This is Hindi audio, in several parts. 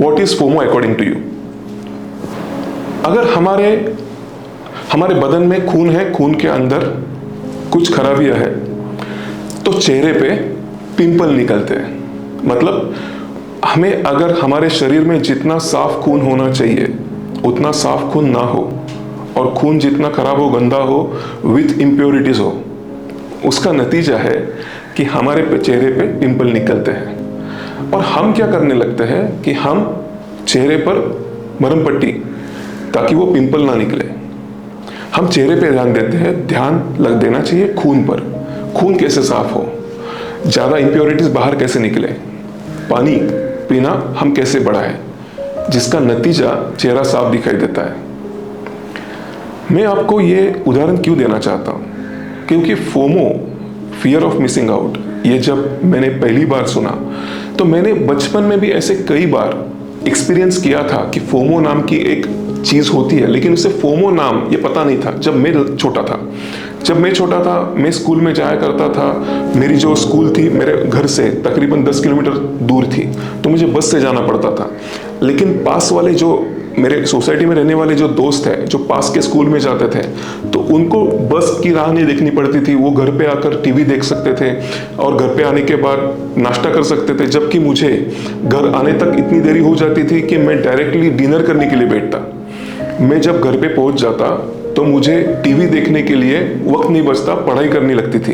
What is FOMO according to you? अगर हमारे बदन में खून है, खून के अंदर कुछ खराबियां है, तो चेहरे पे पिंपल निकलते हैं। मतलब हमें अगर हमारे शरीर में जितना साफ खून होना चाहिए उतना साफ खून ना हो, और खून जितना खराब हो, गंदा हो, विथ इम्प्योरिटीज हो, उसका नतीजा है कि हमारे चेहरे पे पिंपल निकलते हैं। और हम क्या करने लगते हैं कि हम चेहरे पर मरहम पट्टी, ताकि वो पिंपल ना निकले, हम चेहरे पे ध्यान देते हैं। ध्यान लग देना चाहिए खून पर। खून कैसे साफ हो, ज़्यादा इम्प्योरिटीज बाहर कैसे निकले, पानी पीना हम कैसे बढ़ाएं, जिसका नतीजा चेहरा साफ दिखाई देता है। मैं आपको ये उदाहरण क्यों देना चाहता हूँ, क्योंकि FOMO, fear of missing out, ये जब मैंने पहली बार सुना तो मैंने बचपन में भी ऐसे कई बार एक्सपीरियंस किया था कि फोमो नाम की एक चीज़ होती है, लेकिन उसे फोमो नाम ये पता नहीं था जब मैं छोटा था। मैं स्कूल में जाया करता था। मेरी जो स्कूल थी मेरे घर से तकरीबन 10 किलोमीटर दूर थी, तो मुझे बस से जाना पड़ता था। लेकिन पास वाले जो मेरे सोसाइटी में रहने वाले जो दोस्त हैं, जो पास के स्कूल में जाते थे, तो उनको बस की राह नहीं देखनी पड़ती थी। वो घर पे आकर टीवी देख सकते थे और घर पे आने के बाद नाश्ता कर सकते थे, जबकि मुझे घर आने तक इतनी देरी हो जाती थी कि मैं डायरेक्टली डिनर करने के लिए बैठता। मैं जब घर पे पहुंच जाता तो मुझे टीवी देखने के लिए वक्त नहीं बचता, पढ़ाई करनी लगती थी।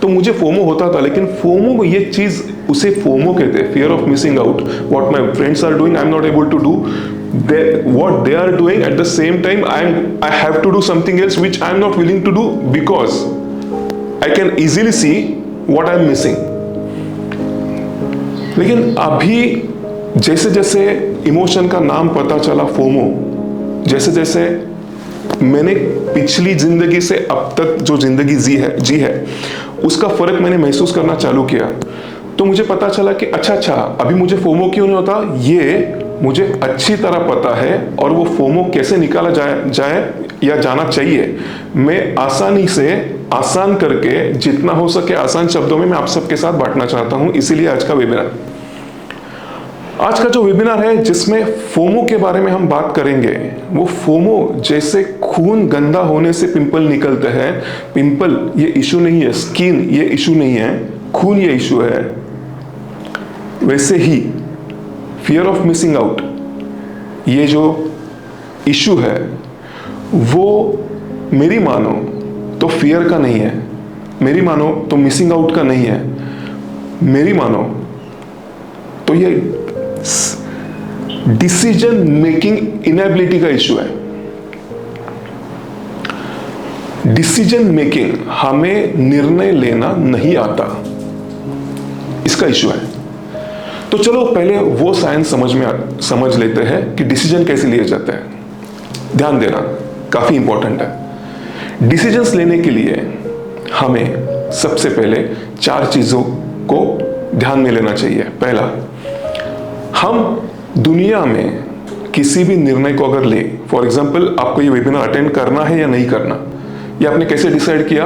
तो मुझे फोमो होता था, लेकिन फोमो ये चीज़, उसे फोमो कहते हैं, fear of missing out. What my friends are doing, I am not able to do what they are doing, at the same time I have to do something else which I am not willing to do, because I can easily see what I am missing. लेकिन अभी जैसे जैसे इमोशन का नाम पता चला फोमो, जैसे जैसे मैंने पिछली जिंदगी से अब तक जो जिंदगी जी है उसका फर्क मैंने महसूस करना चालू किया, तो मुझे पता चला कि अच्छा अभी मुझे फोमो क्यों नहीं होता, ये मुझे अच्छी तरह पता है। और वो फोमो कैसे निकाला जाए या जाना चाहिए, मैं आसानी से, आसान करके, जितना हो सके आसान शब्दों में मैं आप सबके साथ बांटना चाहता हूं। इसीलिए आज का जो वेबिनार है जिसमें फोमो के बारे में हम बात करेंगे, वो फोमो जैसे खून गंदा होने से पिंपल निकलते हैं। पिंपल ये इशू नहीं है, स्किन ये इशू नहीं है, खून ये इशू है। वैसे ही फियर ऑफ मिसिंग आउट, ये जो इशू है वो मेरी मानो तो फियर का नहीं है, मेरी मानो तो मिसिंग आउट का नहीं है, मेरी मानो तो ये डिसीजन मेकिंग इनएबिलिटी का इशू है। डिसीजन मेकिंग, हमें निर्णय लेना नहीं आता, इसका इशू है। तो चलो पहले वो साइंस समझ लेते हैं कि डिसीजन कैसे लिए जाते हैं। ध्यान देना काफी इंपॉर्टेंट है। डिसीजंस लेने के लिए हमें सबसे पहले 4 चीजों को ध्यान में लेना चाहिए। पहला, हम दुनिया में किसी भी निर्णय को अगर ले, फॉर एग्जाम्पल आपको ये वेबिनार अटेंड करना है या नहीं करना, ये आपने कैसे डिसाइड किया,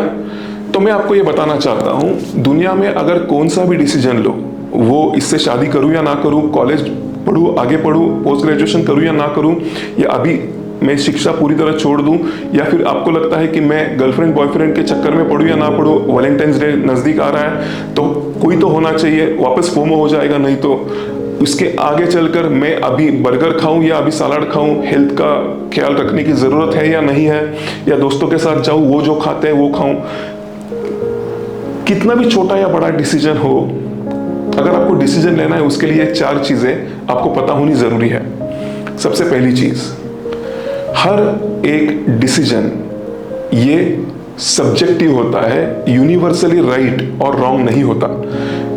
तो मैं आपको ये बताना चाहता हूं, दुनिया में अगर कौन सा भी डिसीजन लो, वो इससे शादी करूं या ना करूं, कॉलेज पढ़ूं, आगे पढ़ूं, पोस्ट ग्रेजुएशन करूं या ना करूं, या अभी मैं शिक्षा पूरी तरह छोड़ दूं, या फिर आपको लगता है कि मैं गर्लफ्रेंड बॉयफ्रेंड के चक्कर में पढ़ूं या ना पढ़ूं, वैलेंटाइंस डे नजदीक आ रहा है तो कोई तो होना चाहिए, वापस फोमो हो जाएगा, नहीं तो उसके आगे चलकर मैं अभी बर्गर खाऊं या अभी सलाद खाऊं, हेल्थ का ख्याल रखने की जरूरत है या नहीं है, या दोस्तों के साथ जाऊं, वो जो खाते हैं वो खाऊं। कितना भी छोटा या बड़ा डिसीजन हो, अगर आपको डिसीजन लेना है उसके लिए 4 चीजें आपको पता होनी जरूरी है। सबसे पहली चीज, हर एक डिसीजन ये सब्जेक्टिव होता है, यूनिवर्सली राइट और रॉन्ग नहीं होता।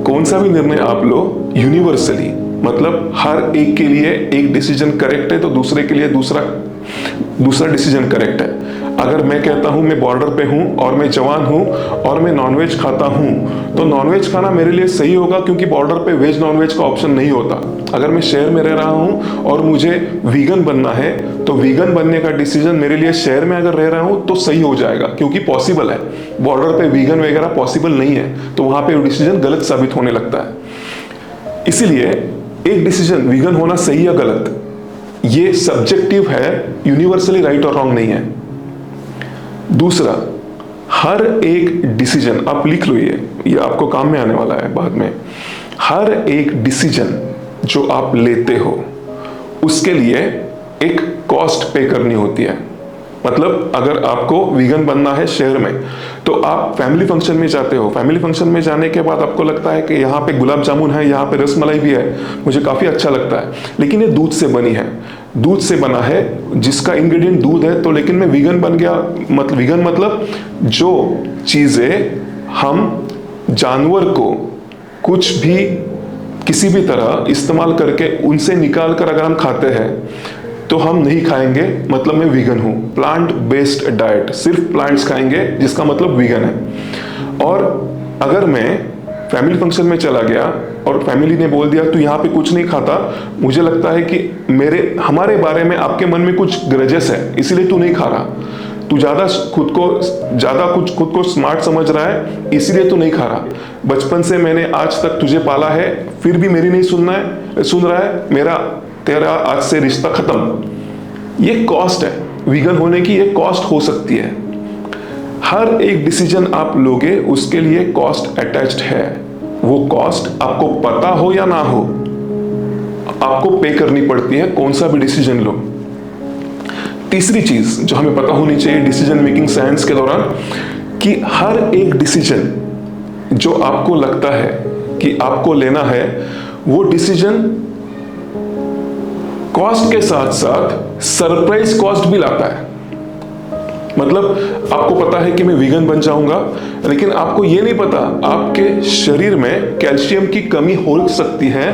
कौन सा भी निर्णय आप लो, यूनिवर्सली मतलब हर एक के लिए एक डिसीजन करेक्ट है तो दूसरे के लिए दूसरा डिसीजन करेक्ट है। अगर मैं कहता हूं मैं बॉर्डर पे हूं और मैं जवान हूं और मैं नॉनवेज खाता हूं, तो नॉनवेज खाना मेरे लिए सही होगा, क्योंकि बॉर्डर पे वेज नॉनवेज का ऑप्शन नहीं होता। अगर मैं शहर में रह रहा हूं और मुझे वीगन बनना है, तो वीगन बनने का डिसीजन मेरे लिए शहर में अगर रह रहा हूं तो सही हो जाएगा, क्योंकि पॉसिबल है। बॉर्डर पे वीगन वगैरह पॉसिबल नहीं है, तो वहां पे डिसीजन गलत साबित होने लगता है। इसीलिए एक डिसीजन वीगन होना सही या गलत, ये सब्जेक्टिव है, यूनिवर्सली राइट और रॉन्ग नहीं है। दूसरा, हर एक डिसीजन, आप लिख लो, ये आपको काम में आने वाला है बाद में। हर एक डिसीजन जो आप लेते हो उसके लिए एक कॉस्ट पे करनी होती है। मतलब अगर आपको वीगन बनना है शहर में, तो आप फैमिली फंक्शन में जाते हो, फैमिली फंक्शन में जाने के बाद आपको लगता है कि यहाँ पे गुलाब जामुन है, यहाँ पे रसमलाई भी है, मुझे काफ़ी अच्छा लगता है, लेकिन ये दूध से बनी है, दूध से बना है जिसका इंग्रेडिएंट दूध है, तो लेकिन मैं वीगन बन गया। मतलब वीगन मतलब जो चीज़ें हम जानवर को कुछ भी किसी भी तरह इस्तेमाल करके उनसे निकाल कर अगर हम खाते हैं तो हम नहीं खाएंगे, मतलब मैं वीगन हूँ। प्लांट बेस्ड डाइट, सिर्फ प्लांट्स खाएंगे जिसका मतलब वीगन है। और अगर मैं फैमिली फंक्शन में चला गया और फैमिली ने बोल दिया तू यहाँ पे कुछ नहीं खाता, मुझे लगता है कि हमारे बारे में आपके मन में कुछ ग्रजेस है, इसीलिए तू नहीं खा रहा, तू खुद को स्मार्ट समझ रहा है, इसीलिए तू नहीं खा रहा। बचपन से मैंने आज तक तुझे पाला है, फिर भी मेरी नहीं सुन रहा है, मेरा तेरा आज से रिश्ता खत्म। ये कॉस्ट है, वीगन होने की ये कॉस्ट हो सकती है। हर एक डिसीजन आप लोगे उसके लिए कॉस्ट अटैच्ड है, वो कॉस्ट आपको पता हो या ना हो आपको पे करनी पड़ती है, कौन सा भी डिसीजन लो। तीसरी चीज जो हमें पता होनी चाहिए डिसीजन मेकिंग साइंस के दौरान, कि हर एक डिसीजन जो आपको लगता है कि आपको लेना है, वो डिसीजन कॉस्ट के साथ साथ सरप्राइज कॉस्ट भी लाता है। मतलब आपको पता है कि मैं वीगन बन जाऊंगा, लेकिन आपको ये नहीं पता आपके शरीर में कैल्शियम की कमी हो सकती है,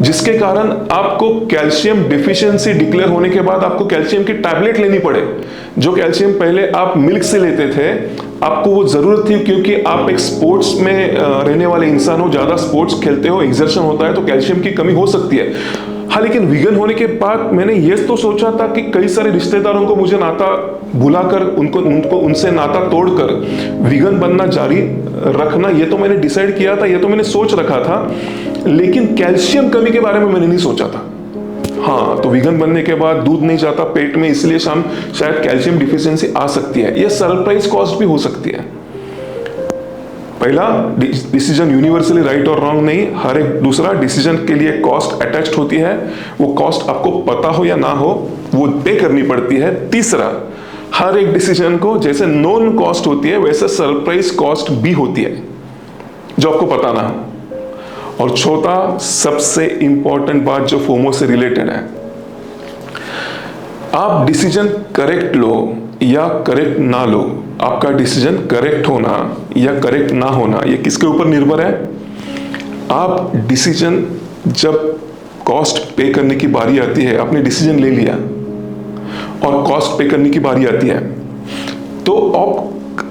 जिसके कारण आपको कैल्शियम डिफिशियंसी डिक्लेयर होने के बाद आपको कैल्शियम की टैबलेट लेनी पड़े। जो कैल्शियम पहले आप मिल्क से लेते थे, आपको वो जरूरत थी क्योंकि आप एक स्पोर्ट्स में रहने वाले इंसान हो, ज्यादा स्पोर्ट्स खेलते हो, एक्सर्शन होता है, तो कैल्शियम की कमी हो सकती है। हाँ, लेकिन वीगन होने के बाद मैंने ये तो सोचा था कि कई सारे रिश्तेदारों को मुझे नाता भुलाकर उनसे नाता तोड़कर वीगन बनना जारी रखना, ये तो मैंने डिसाइड किया था, ये तो मैंने सोच रखा था, लेकिन कैल्शियम कमी के बारे में मैंने नहीं सोचा था। हाँ, तो वीगन बनने के बाद दूध नहीं जाता पेट में, इसलिए शायद कैल्शियम डिफिशियंसी आ सकती है। यह सरप्राइज कॉस्ट भी हो सकती है। पहला डिसीजन यूनिवर्सली राइट और रॉन्ग नहीं, हर एक दूसरा डिसीजन के लिए कॉस्ट अटैच्ड होती है, वो कॉस्ट आपको पता हो या ना हो वो पे करनी पड़ती है। तीसरा, हर एक डिसीजन को जैसे नोन कॉस्ट होती है वैसे सरप्राइज कॉस्ट भी होती है जो आपको पता ना हो। और चौथा सबसे इंपॉर्टेंट बात जो फोमो से रिलेटेड है, आप डिसीजन करेक्ट लो या करेक्ट ना लो, आपका डिसीजन करेक्ट होना या करेक्ट ना होना ये किसके ऊपर निर्भर है। आप डिसीजन जब कॉस्ट पे करने की बारी आती है, आपने डिसीजन ले लिया और कॉस्ट पे करने की बारी आती है, तो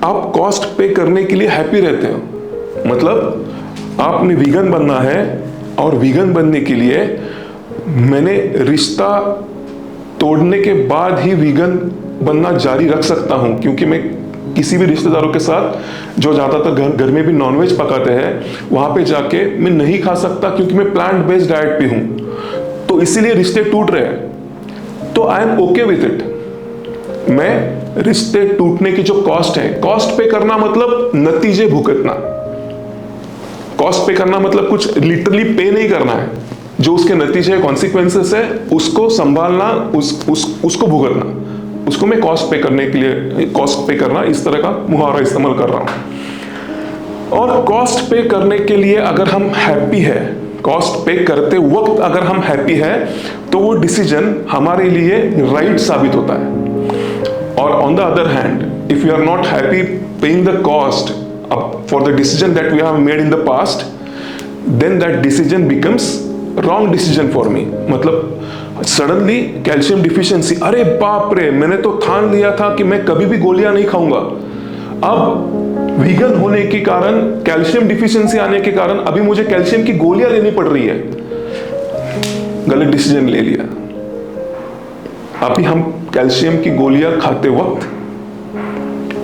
आप कॉस्ट पे करने के लिए हैप्पी रहते हो। मतलब आपने वीगन बनना है और वीगन बनने के लिए मैंने रिश्ता तोड़ने के बाद ही वीगन बनना जारी रख सकता हूं, क्योंकि मैं किसी भी रिश्तेदारों के साथ जो ज्यादातर घर में भी नॉनवेज पकाते हैं वहां पे जाके मैं नहीं खा सकता, क्योंकि मैं प्लांट बेस्ड डाइट पे हूं, तो इसीलिए रिश्ते टूट रहे हैं। तो I am okay with it. मैं रिश्ते टूटने की जो कॉस्ट है, कॉस्ट पे करना मतलब नतीजे भुगतना, कॉस्ट पे करना मतलब कुछ लिटरली पे नहीं करना है, जो उसके नतीजे कॉन्सिक्वेंसेस है उसको संभालना, उसको भुगतना, उसको मैं कॉस्ट पे करने के लिए, कॉस्ट पे करना इस तरह का मुहावरा इस्तेमाल कर रहा हूं। और कॉस्ट पे करने के लिए अगर हम हैप्पी है, कॉस्ट पे करते वक्त अगर हम हैप्पी है, तो वो डिसीजन हमारे लिए राइट साबित होता है। और on the other hand, if you are not happy paying the cost for the decision that we have made in the past, then that decision becomes wrong decision for me. मतलब सडनली कैल्शियम डिफिशियंसी, अरे बाप रे, मैंने तो ठान लिया था कि मैं कभी भी गोलियां नहीं खाऊंगा, अब वीगन होने के कारण, कैल्शियम डिफिशियंसी आने के कारण अभी मुझे कैल्शियम की गोलियां लेनी पड़ रही है। गलत डिसीजन ले लिया। अभी हम कैल्शियम की गोलियां खाते वक्त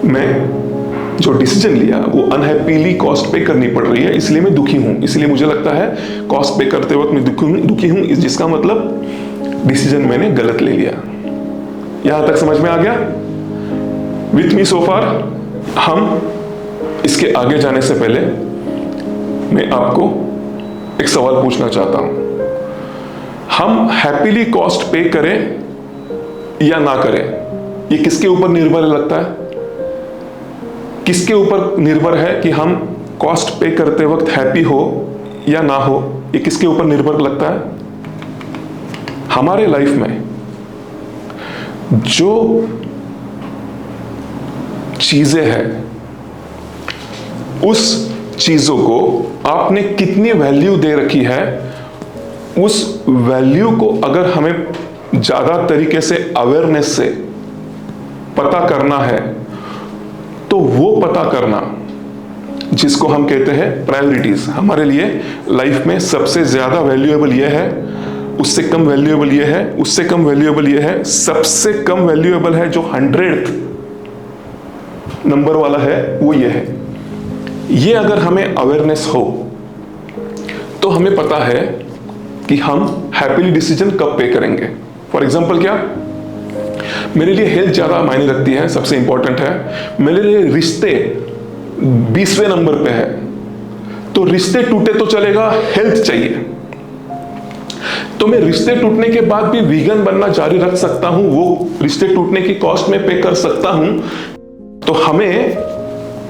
मैं जो डिसीजन लिया वो अनहैप्पीली कॉस्ट पे करनी पड़ रही है, इसलिए मैं दुखी हूं, इसलिए मुझे लगता है कॉस्ट पे करते वक्त मैं दुखी हूं, जिसका मतलब डिसीजन मैंने गलत ले लिया। यहां तक समझ में आ गया विथ मी सो फार? हम इसके आगे जाने से पहले मैं आपको एक सवाल पूछना चाहता हूं। हम हैप्पीली कॉस्ट पे करें या ना करें, ये किसके ऊपर निर्भर लगता है? किसके ऊपर निर्भर है कि हम कॉस्ट पे करते वक्त हैप्पी हो या ना हो? ये किसके ऊपर निर्भर लगता है? हमारे लाइफ में जो चीजें हैं उस चीजों को आपने कितनी वैल्यू दे रखी है, उस वैल्यू को अगर हमें ज्यादा तरीके से अवेयरनेस से पता करना है तो वो पता करना जिसको हम कहते हैं प्रायोरिटीज, हमारे लिए लाइफ में सबसे ज्यादा वैल्यूएबल ये है, उससे कम वैल्यूएबल ये है, उससे कम वैल्यूएबल ये है, सबसे कम वैल्यूएबल है जो 100th नंबर वाला है वो ये है। ये अगर हमें अवेयरनेस हो तो हमें पता है कि हम हैप्पीली डिसीजन कब पे करेंगे। फॉर एग्जाम्पल क्या, मेरे लिए हेल्थ ज्यादा मायने रखती है, सबसे इंपॉर्टेंट है। मेरे लिए रिश्ते 20वें नंबर पे है, तो रिश्ते टूटे तो चलेगा, हेल्थ चाहिए। तो मैं रिश्ते टूटने के बाद भी वीगन बनना जारी रख सकता हूं, वो रिश्ते टूटने की कॉस्ट में पे कर सकता हूं। तो हमें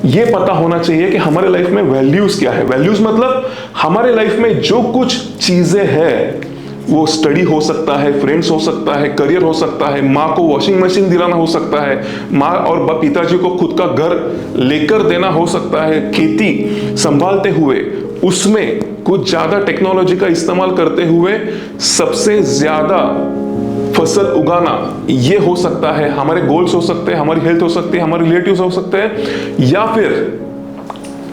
यह पता होना चाहिए कि हमारे लाइफ में वैल्यूज क्या है। वैल्यूज मतलब हमारे लाइफ में जो कुछ चीजें हैं, वो स्टडी हो सकता है, फ्रेंड्स हो सकता है, करियर हो सकता है, माँ को वॉशिंग मशीन दिलाना हो सकता है, माँ और पिताजी को खुद का घर लेकर देना हो सकता है, खेती संभालते हुए उसमें कुछ ज्यादा टेक्नोलॉजी का इस्तेमाल करते हुए सबसे ज्यादा फसल उगाना, ये हो सकता है। हमारे गोल्स हो सकते हैं, हमारी हेल्थ हो सकती है, हमारे रिलेटिव्स हो सकते हैं, या फिर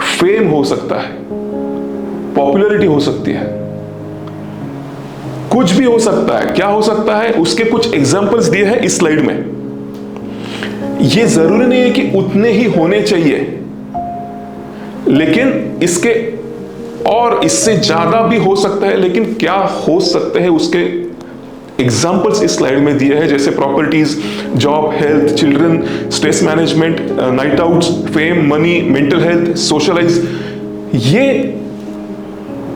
फेम हो सकता है, पॉपुलैरिटी हो सकती है, कुछ भी हो सकता है। क्या हो सकता है, उसके कुछ एग्जांपल्स दिए हैं इस स्लाइड में। ये जरूरी नहीं है कि उतने ही होने चाहिए, लेकिन इसके और इससे ज्यादा भी हो सकता है। लेकिन क्या हो सकते हैं उसके एग्जाम्पल्स इस स्लाइड में दिए हैं, जैसे properties, job, health, children, stress management, night outs, fame, money, mental health, socialise. ये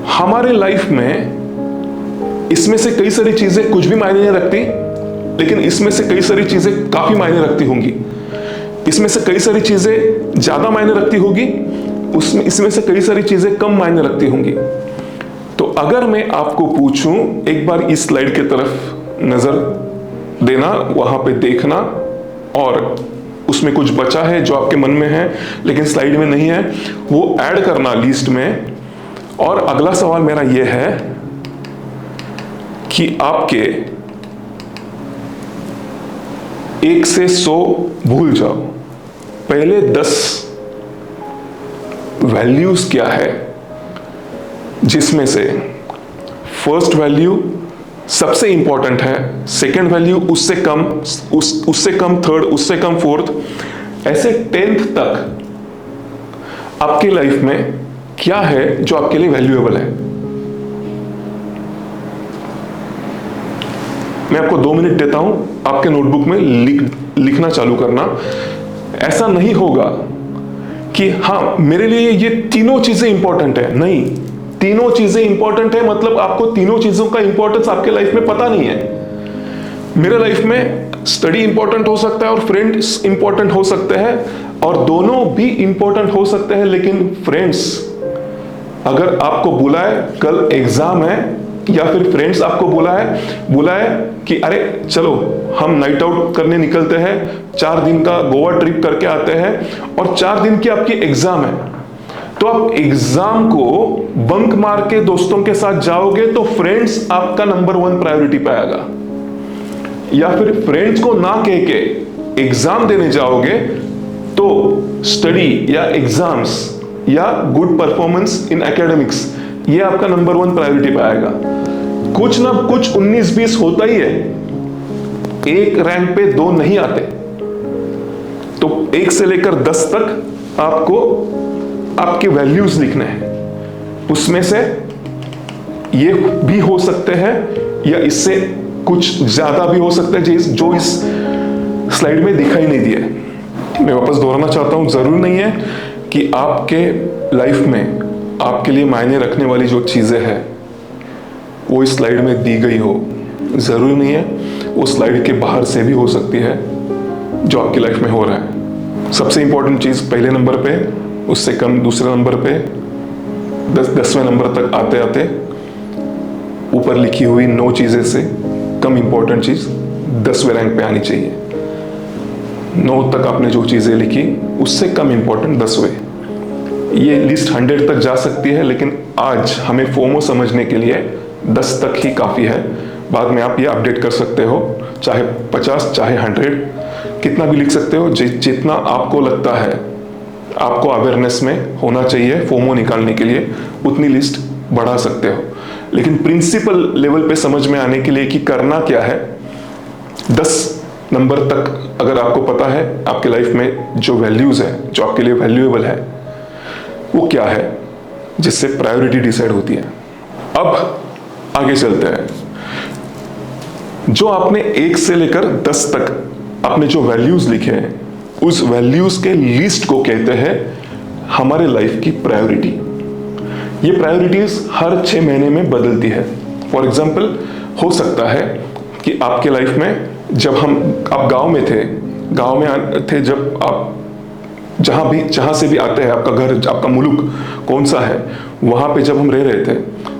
हमारे लाइफ में इसमें से कई सारी चीजें कुछ भी मायने नहीं रखती, लेकिन इसमें से कई सारी चीजें काफी मायने रखती होंगी। इसमें से कई सारी चीजें ज्यादा मायने रखती होगी, इसमें से कई सारी चीजें कम मायने रखती होंगी। तो अगर मैं आपको पूछूं, एक बार इस स्लाइड की तरफ नजर देना, वहां पे देखना, और उसमें कुछ बचा है जो आपके मन में है लेकिन स्लाइड में नहीं है, वो ऐड करना लिस्ट में। और अगला सवाल मेरा यह है कि आपके 1 से 100 भूल जाओ, पहले 10 वैल्यूज क्या है, जिसमें से फर्स्ट वैल्यू सबसे इंपॉर्टेंट है, सेकंड वैल्यू उससे कम, उससे कम थर्ड, उससे कम फोर्थ, ऐसे 10th तक आपकी लाइफ में क्या है जो आपके लिए वैल्यूएबल है। मैं आपको 2 मिनट देता हूं, आपके नोटबुक में लिखना चालू करना। ऐसा नहीं होगा कि हाँ मेरे लिए ये तीनों चीजें इंपॉर्टेंट है, नहीं, तीनों चीजें इंपॉर्टेंट है मतलब आपको तीनों चीजों का इंपॉर्टेंस आपके लाइफ में पता नहीं है। मेरे लाइफ में स्टडी इंपॉर्टेंट हो सकता है और फ्रेंड्स इंपॉर्टेंट हो सकते हैं, और दोनों भी इंपॉर्टेंट हो सकते हैं। लेकिन फ्रेंड्स अगर आपको बुलाए, कल एग्जाम है, या फिर फ्रेंड्स आपको बुलाए कि अरे चलो हम नाइट आउट करने निकलते हैं, 4 दिन का गोवा ट्रिप करके आते हैं, और 4 दिन की आपकी एग्जाम है, तो आप एग्जाम को बंक मार के दोस्तों के साथ जाओगे तो फ्रेंड्स आपका नंबर 1 प्रायोरिटी पाएगा। या फिर फ्रेंड्स को ना कह के एग्जाम देने जाओगे तो स्टडी या एग्जाम्स या गुड परफॉर्मेंस इन एकेडमिक्स, ये आपका नंबर 1 प्रायोरिटी पाएगा। कुछ ना कुछ 19-20 होता ही है, एक रैंक पे 2 नहीं आते। तो 1 से लेकर 10 तक आपको आपके वैल्यूज लिखने हैं। उसमें से ये भी हो सकते हैं या इससे कुछ ज्यादा भी हो सकता है जो इस स्लाइड में दिखाई नहीं दिया। मैं वापस दोहराना चाहता हूं, जरूरी नहीं है कि आपके लाइफ में आपके लिए मायने रखने वाली जो चीजें हैं वो इस स्लाइड में दी गई हो। जरूरी नहीं है, वो स्लाइड के बाहर से भी हो सकती है जो आपकी लाइफ में हो रहा है। सबसे इंपॉर्टेंट चीज पहले नंबर पे, उससे कम दूसरे नंबर पे, 10वें नंबर तक आते आते ऊपर लिखी हुई 9 चीजें से कम इंपॉर्टेंट चीज 10वें रैंक पे आनी चाहिए। 9 तक आपने जो चीजें लिखी उससे कम इंपॉर्टेंट 10वें। ये लिस्ट 100 तक जा सकती है, लेकिन आज हमें फोमो समझने के लिए 10 तक ही काफी है। बाद में आप ये अपडेट कर सकते हो, चाहे 50 चाहे 100, कितना भी लिख सकते हो। जितना आपको लगता है आपको अवेयरनेस में होना चाहिए फोमो निकालने के लिए, उतनी लिस्ट बढ़ा सकते हो। लेकिन प्रिंसिपल लेवल पे समझ में आने के लिए कि करना क्या है, 10 नंबर तक अगर आपको पता है आपके लाइफ में जो वैल्यूज है, जो आपके लिए वैल्यूएबल है, वो क्या है, जिससे प्रायोरिटी डिसाइड होती है। अब आगे चलते हैं। जो आपने 1 से लेकर 10 तक आपने जो वैल्यूज लिखे हैं, उस वैल्यूज के लिस्ट को कहते हैं हमारे लाइफ की प्रायोरिटी। ये प्रायोरिटीज हर 6 महीने में बदलती है। फॉर एग्जाम्पल, हो सकता है कि आपके लाइफ में जब आप गांव में थे, जब आप जहां से भी आते हैं, आपका घर, आपका मुल्क कौन सा है, वहां पे जब हम रह रहे थे,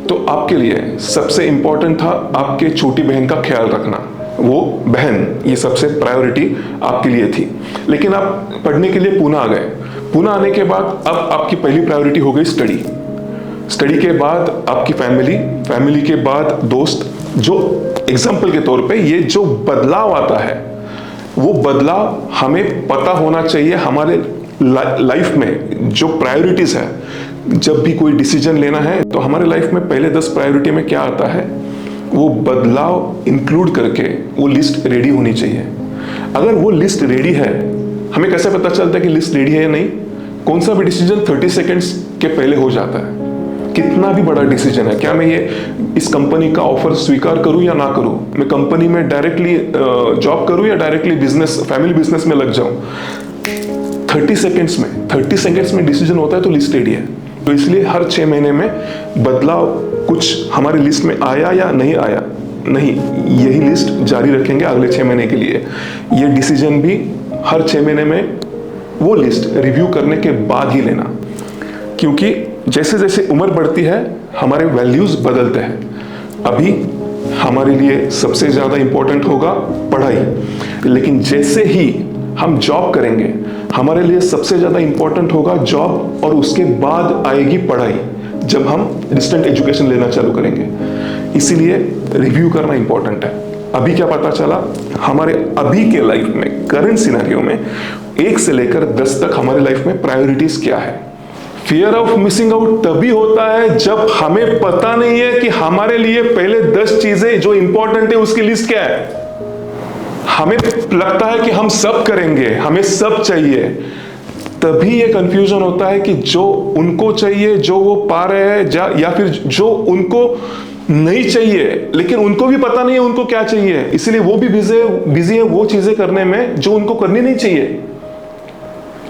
तो आपके लिए सबसे इंपॉर्टेंट था आपके छोटी बहन का ख्याल रखना। वो बहन, ये सबसे प्रायोरिटी आपके लिए थी। लेकिन आप पढ़ने के लिए पुणे आ गए। पुणे आने के बाद अब आपकी पहली प्रायोरिटी हो गई स्टडी के बाद आपकी फैमिली के बाद दोस्त। जो एग्जाम्पल के तौर पे ये जो बदलाव आता है, वो बदलाव हमें पता होना चाहिए। हमारे लाइफ में जो प्रायोरिटीज है, जब भी कोई डिसीजन लेना है तो हमारे लाइफ में पहले 10 प्रायोरिटी में क्या आता है, वो बदलाव इंक्लूड करके वो लिस्ट रेडी होनी चाहिए। अगर वो लिस्ट रेडी है, हमें कैसे पता चलता है कि लिस्ट रेडी है या नहीं? कौन सा भी डिसीजन 30 सेकेंड्स के पहले हो जाता है। कितना भी बड़ा डिसीजन है, क्या मैं इस कंपनी का ऑफर स्वीकार करूं या ना करूं, मैं कंपनी में डायरेक्टली जॉब करूं या डायरेक्टली फैमिली बिजनेस में लग जाऊं, 30 सेकेंड्स में डिसीजन होता है तो लिस्ट रेडी है। तो इसलिए हर 6 महीने में बदलाव कुछ हमारी लिस्ट में आया या नहीं आया, नहीं, यही लिस्ट जारी रखेंगे अगले 6 महीने के लिए। ये डिसीजन भी हर 6 महीने में वो लिस्ट रिव्यू करने के बाद ही लेना, क्योंकि जैसे जैसे उम्र बढ़ती है हमारे वैल्यूज बदलते हैं। अभी हमारे लिए सबसे ज्यादा इंपॉर्टेंट होगा पढ़ाई, लेकिन जैसे ही हम जॉब करेंगे हमारे लिए सबसे ज्यादा इंपॉर्टेंट होगा जॉब, और उसके बाद आएगी पढ़ाई जब हम डिस्टेंट एजुकेशन लेना चालू करेंगे। इसीलिए रिव्यू करना इंपॉर्टेंट है। अभी क्या पता चला, हमारे अभी के लाइफ में, करंट सिनेरियो में 1 से लेकर 10 तक हमारे लाइफ में प्रायोरिटीज क्या है। फियर ऑफ मिसिंग आउट तभी होता है जब हमें पता नहीं है कि हमारे लिए पहले 10 चीजें जो इंपॉर्टेंट है उसकी लिस्ट क्या है। हमें लगता है कि हम सब करेंगे, हमें सब चाहिए, तभी ये कंफ्यूजन होता है कि जो उनको चाहिए, जो वो पा रहे हैं, या फिर जो उनको नहीं चाहिए लेकिन उनको भी पता नहीं है उनको क्या चाहिए, इसलिए वो भी बिजी है वो चीजें करने में जो उनको करनी नहीं चाहिए,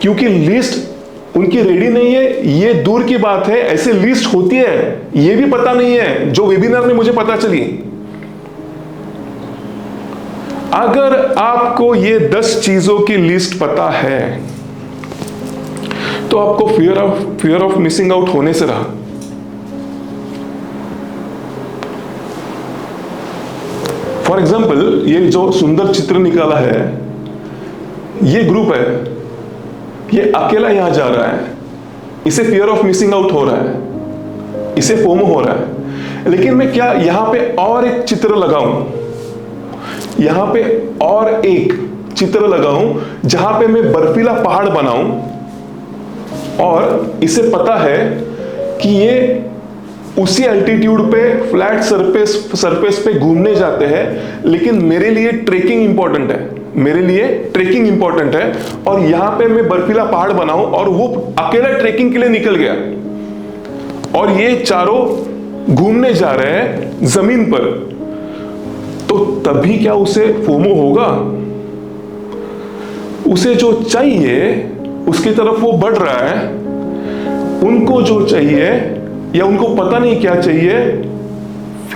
क्योंकि लिस्ट उनकी रेडी नहीं है। ये दूर की बात है, ऐसे लिस्ट होती है ये भी पता नहीं है, जो वेबिनार में मुझे पता चली। अगर आपको ये 10 चीजों की लिस्ट पता है तो आपको फियर ऑफ मिसिंग आउट होने से रहा। फॉर एग्जाम्पल, ये जो सुंदर चित्र निकाला है, ये ग्रुप है, ये अकेला यहां जा रहा है, इसे फियर ऑफ मिसिंग आउट हो रहा है, इसे फोमो हो रहा है। लेकिन मैं क्या यहां पे और एक चित्र लगाऊं, यहां पे और एक चित्र लगाऊं जहां पे मैं बर्फीला पहाड़ बनाऊं, और इसे पता है कि ये उसी अल्टीट्यूड पे फ्लैट सरफेस पे घूमने जाते हैं, लेकिन मेरे लिए ट्रेकिंग इंपॉर्टेंट है। मेरे लिए ट्रेकिंग इंपॉर्टेंट है और यहां पे मैं बर्फीला पहाड़ बनाऊं और वो अकेला ट्रेकिंग के लिए निकल गया और ये चारों घूमने जा रहे हैं जमीन पर, तो तभी क्या उसे फोमो होगा? उसे जो चाहिए उसकी तरफ वो बढ़ रहा है, उनको जो चाहिए या उनको पता नहीं क्या चाहिए,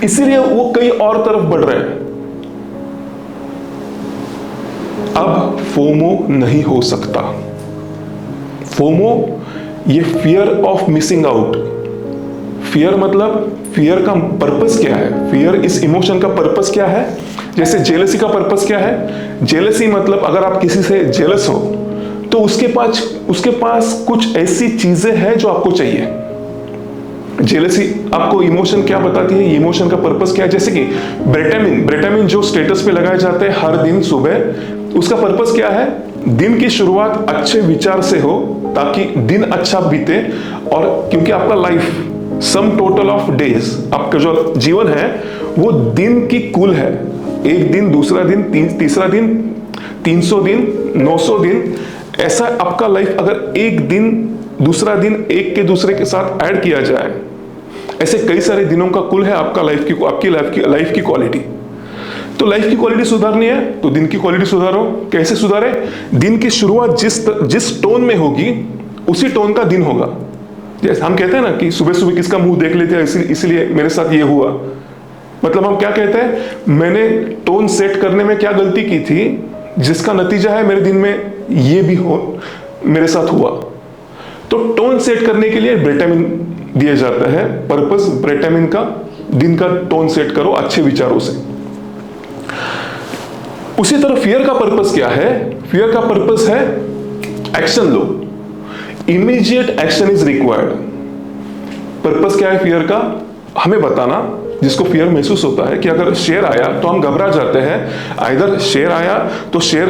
इसीलिए वो कहीं और तरफ बढ़ रहे हैं। अब फोमो नहीं हो सकता। फोमो ये fear of missing out. Fear मतलब, फियर का पर्पस क्या है? फियर इस इमोशन का पर्पस क्या है? जैसे जेलसी का पर्पस क्या है? जेलसी मतलब अगर आप किसी से जेलस हो तो उसके पास कुछ ऐसी चीजें हैं जो आपको चाहिए। जेलसी आपको इमोशन क्या बताती है? इमोशन का पर्पस क्या है? जैसे कि ब्रेटामिन जो स्टेटस पे लगाए जाते हैं हर दिन सुबह, उसका पर्पस क्या है? दिन की शुरुआत अच्छे विचार से हो ताकि दिन अच्छा बीते, और क्योंकि आपका life sum total of days, आपका जो जीवन है वो दिन की कुल है। एक दिन, दूसरा दिन, तीसरा दिन, 300 दिन, 900 दिन, ऐसा आपका लाइफ अगर एक दिन दूसरा दिन एक के दूसरे के साथ ऐड किया जाए, ऐसे कई सारे दिनों का कुल है आपका आपकी लाइफ की क्वालिटी। तो लाइफ की क्वालिटी सुधारनी है तो दिन की क्वालिटी सुधारो। कैसे सुधारे? दिन की शुरुआत जिस टोन में होगी उसी टोन का दिन होगा। जैसे हम कहते हैं ना कि सुबह सुबह किसका मुंह देख लेते हैं, इसलिए मेरे साथ ये हुआ। मतलब हम क्या कहते हैं, मैंने टोन सेट करने में क्या गलती की थी जिसका नतीजा है मेरे दिन में ये भी मेरे साथ हुआ। तो टोन सेट करने के लिए ब्रेटामिन दिया जाता है। पर्पस ब्रेटामिन का, दिन का टोन सेट करो अच्छे विचारों से। उसी तरह फियर का पर्पस क्या है? फियर का पर्पस है action low, immediate action is required. Purpose क्या है फियर का? हमें बताना, जिसको फियर महसूस होता है कि अगर शेर आया तो हम घबरा जाते हैं। आइदर शेर आया तो शेर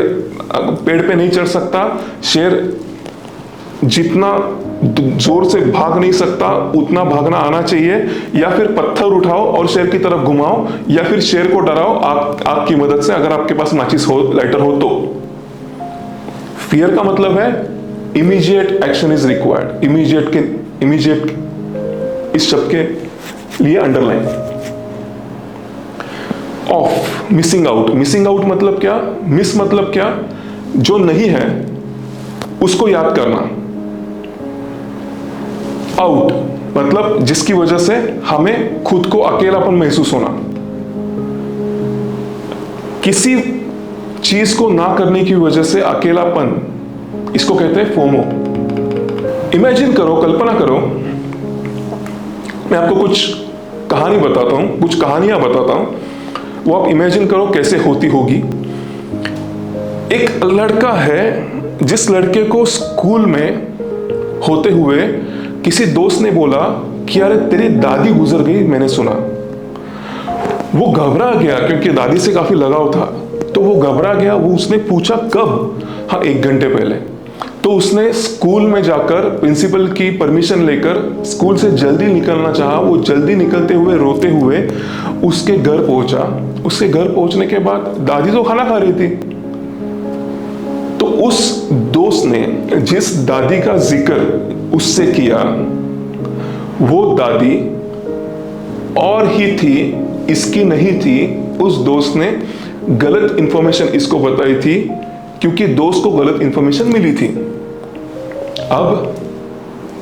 पेड़ पे नहीं चढ़ सकता, शेर जितना जोर से भाग नहीं सकता उतना भागना आना चाहिए, या फिर पत्थर उठाओ और शेर की तरफ घुमाओ, या फिर शेर को डराओ आग की मदद से, अगर आपके पास माचिस हो, लाइटर हो तो। फियर का मतलब है immediate action is required. Immediate इस शब्द के लिए underline. Of, missing out. Missing out मतलब क्या? मिस मतलब क्या? जो नहीं है उसको याद करना। आउट मतलब जिसकी वजह से हमें खुद को अकेलापन महसूस होना। किसी चीज को ना करने की वजह से अकेलापन, इसको कहते हैं फोमो। इमेजिन करो, कल्पना करो, मैं आपको कुछ कहानी बताता हूं, कुछ कहानियां बताता हूं, वो आप इमेजिन करो कैसे होती होगी। एक लड़का है जिस लड़के को स्कूल में होते हुए किसी दोस्त ने बोला कि यार तेरी दादी गुजर गई, मैंने सुना। वो घबरा गया क्योंकि दादी से काफी लगाव था, तो वो घबरा गया। उसने पूछा कब? हाँ, 1 घंटे पहले। तो उसने स्कूल में जाकर प्रिंसिपल की परमिशन लेकर स्कूल से जल्दी निकलना चाहा। वो जल्दी निकलते हुए रोते हुए उसके घर पहुंचा। उसके घर पहुंचने के बाद दादी तो खाना खा रही थी। तो उस दोस्त ने जिस दादी का जिक्र उससे किया, वो दादी और ही थी, इसकी नहीं थी। उस दोस्त ने गलत इंफॉर्मेशन इसको बताई थी क्योंकि दोस्त को गलत इंफॉर्मेशन मिली थी। अब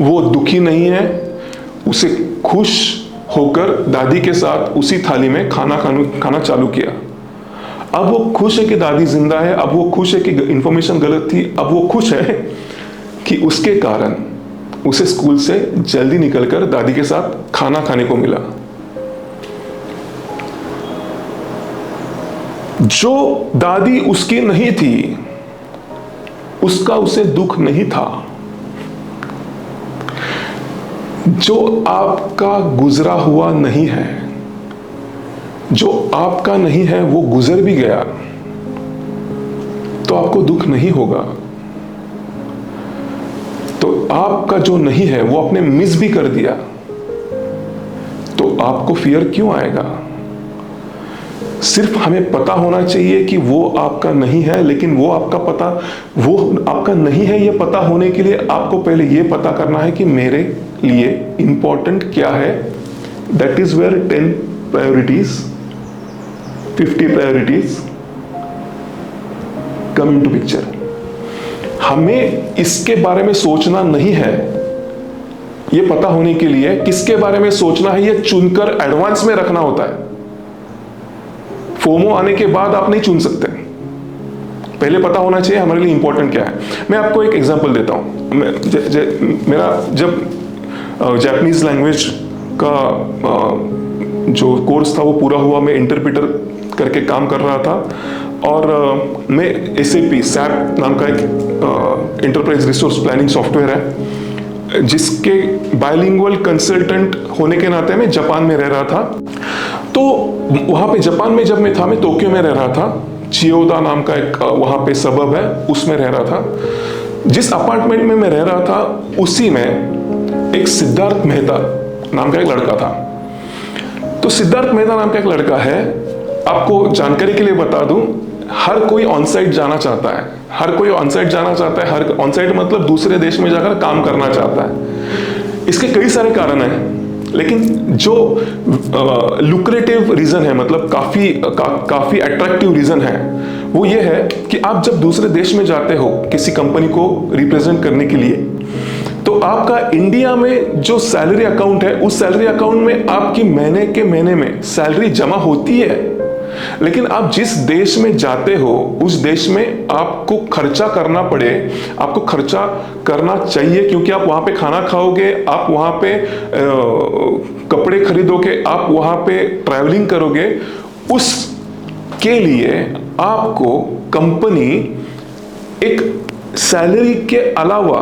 वो दुखी नहीं है, उसे खुश होकर दादी के साथ उसी थाली में खाना चालू किया। अब वो खुश है कि दादी जिंदा है, अब वो खुश है कि इंफॉर्मेशन गलत थी, अब वो खुश है कि उसके कारण उसे स्कूल से जल्दी निकलकर दादी के साथ खाना खाने को मिला। जो दादी उसकी नहीं थी उसका उसे दुख नहीं था। जो आपका गुजरा हुआ नहीं है, जो आपका नहीं है वो गुजर भी गया तो आपको दुख नहीं होगा। तो आपका जो नहीं है वो आपने मिस भी कर दिया तो आपको फियर क्यों आएगा? सिर्फ हमें पता होना चाहिए कि वो आपका नहीं है, लेकिन वो आपका नहीं है, ये पता होने के लिए आपको पहले ये पता करना है कि मेरे लिए इंपॉर्टेंट क्या है। That is where 10 priorities 50 priorities come into picture. हमें इसके बारे में सोचना नहीं है, ये पता होने के लिए किसके बारे में सोचना है ये चुनकर एडवांस में रखना होता है। फोमो आने के बाद आप नहीं चुन सकते, पहले पता होना चाहिए हमारे लिए इंपॉर्टेंट क्या है। मैं आपको एक एग्जांपल देता हूं। मेरा जब जापानीज लैंग्वेज का जो कोर्स था वो पूरा हुआ, मैं इंटरप्रेटर करके काम कर रहा था और मैं SAP नाम का एक इंटरप्राइज रिसोर्स प्लानिंग सॉफ्टवेयर है, जिसके बाइलिंगुअल कंसल्टेंट होने के नाते मैं जापान में रह रहा था। तो वहाँ पे जापान में जब मैं था, मैं टोक्यो में रह रहा था, चियोदा नाम का एक वहाँ पे सबब है, उसमें रह रहा था। जिस अपार्टमेंट में मैं रह रहा था उसी में एक सिद्धार्थ मेहता नाम का एक लड़का था। तो सिद्धार्थ मेहता नाम का एक लड़का है, आपको जानकारी के लिए बता दूं, हर कोई ऑन साइट जाना चाहता है, हर कोई ऑन साइट जाना चाहता है, हर ऑन साइट मतलब दूसरे देश में जाकर काम करना चाहता है। इसके कई सारे कारण हैं, लेकिन जो लुक्रेटिव रीजन है, मतलब काफी अट्रैक्टिव रीजन है, वो ये है कि आप जब दूसरे देश में जाते हो किसी कंपनी को रिप्रेजेंट करने के लिए, तो आपका इंडिया में जो सैलरी अकाउंट है, उस सैलरी अकाउंट में आपकी महीने के महीने में सैलरी जमा होती है, लेकिन आप जिस देश में जाते हो उस देश में आपको खर्चा करना पड़े, आपको खर्चा करना चाहिए, क्योंकि आप वहां पे खाना खाओगे, आप वहां पे कपड़े खरीदोगे, आप वहां पे ट्रैवलिंग करोगे, उसके लिए आपको कंपनी एक सैलरी के अलावा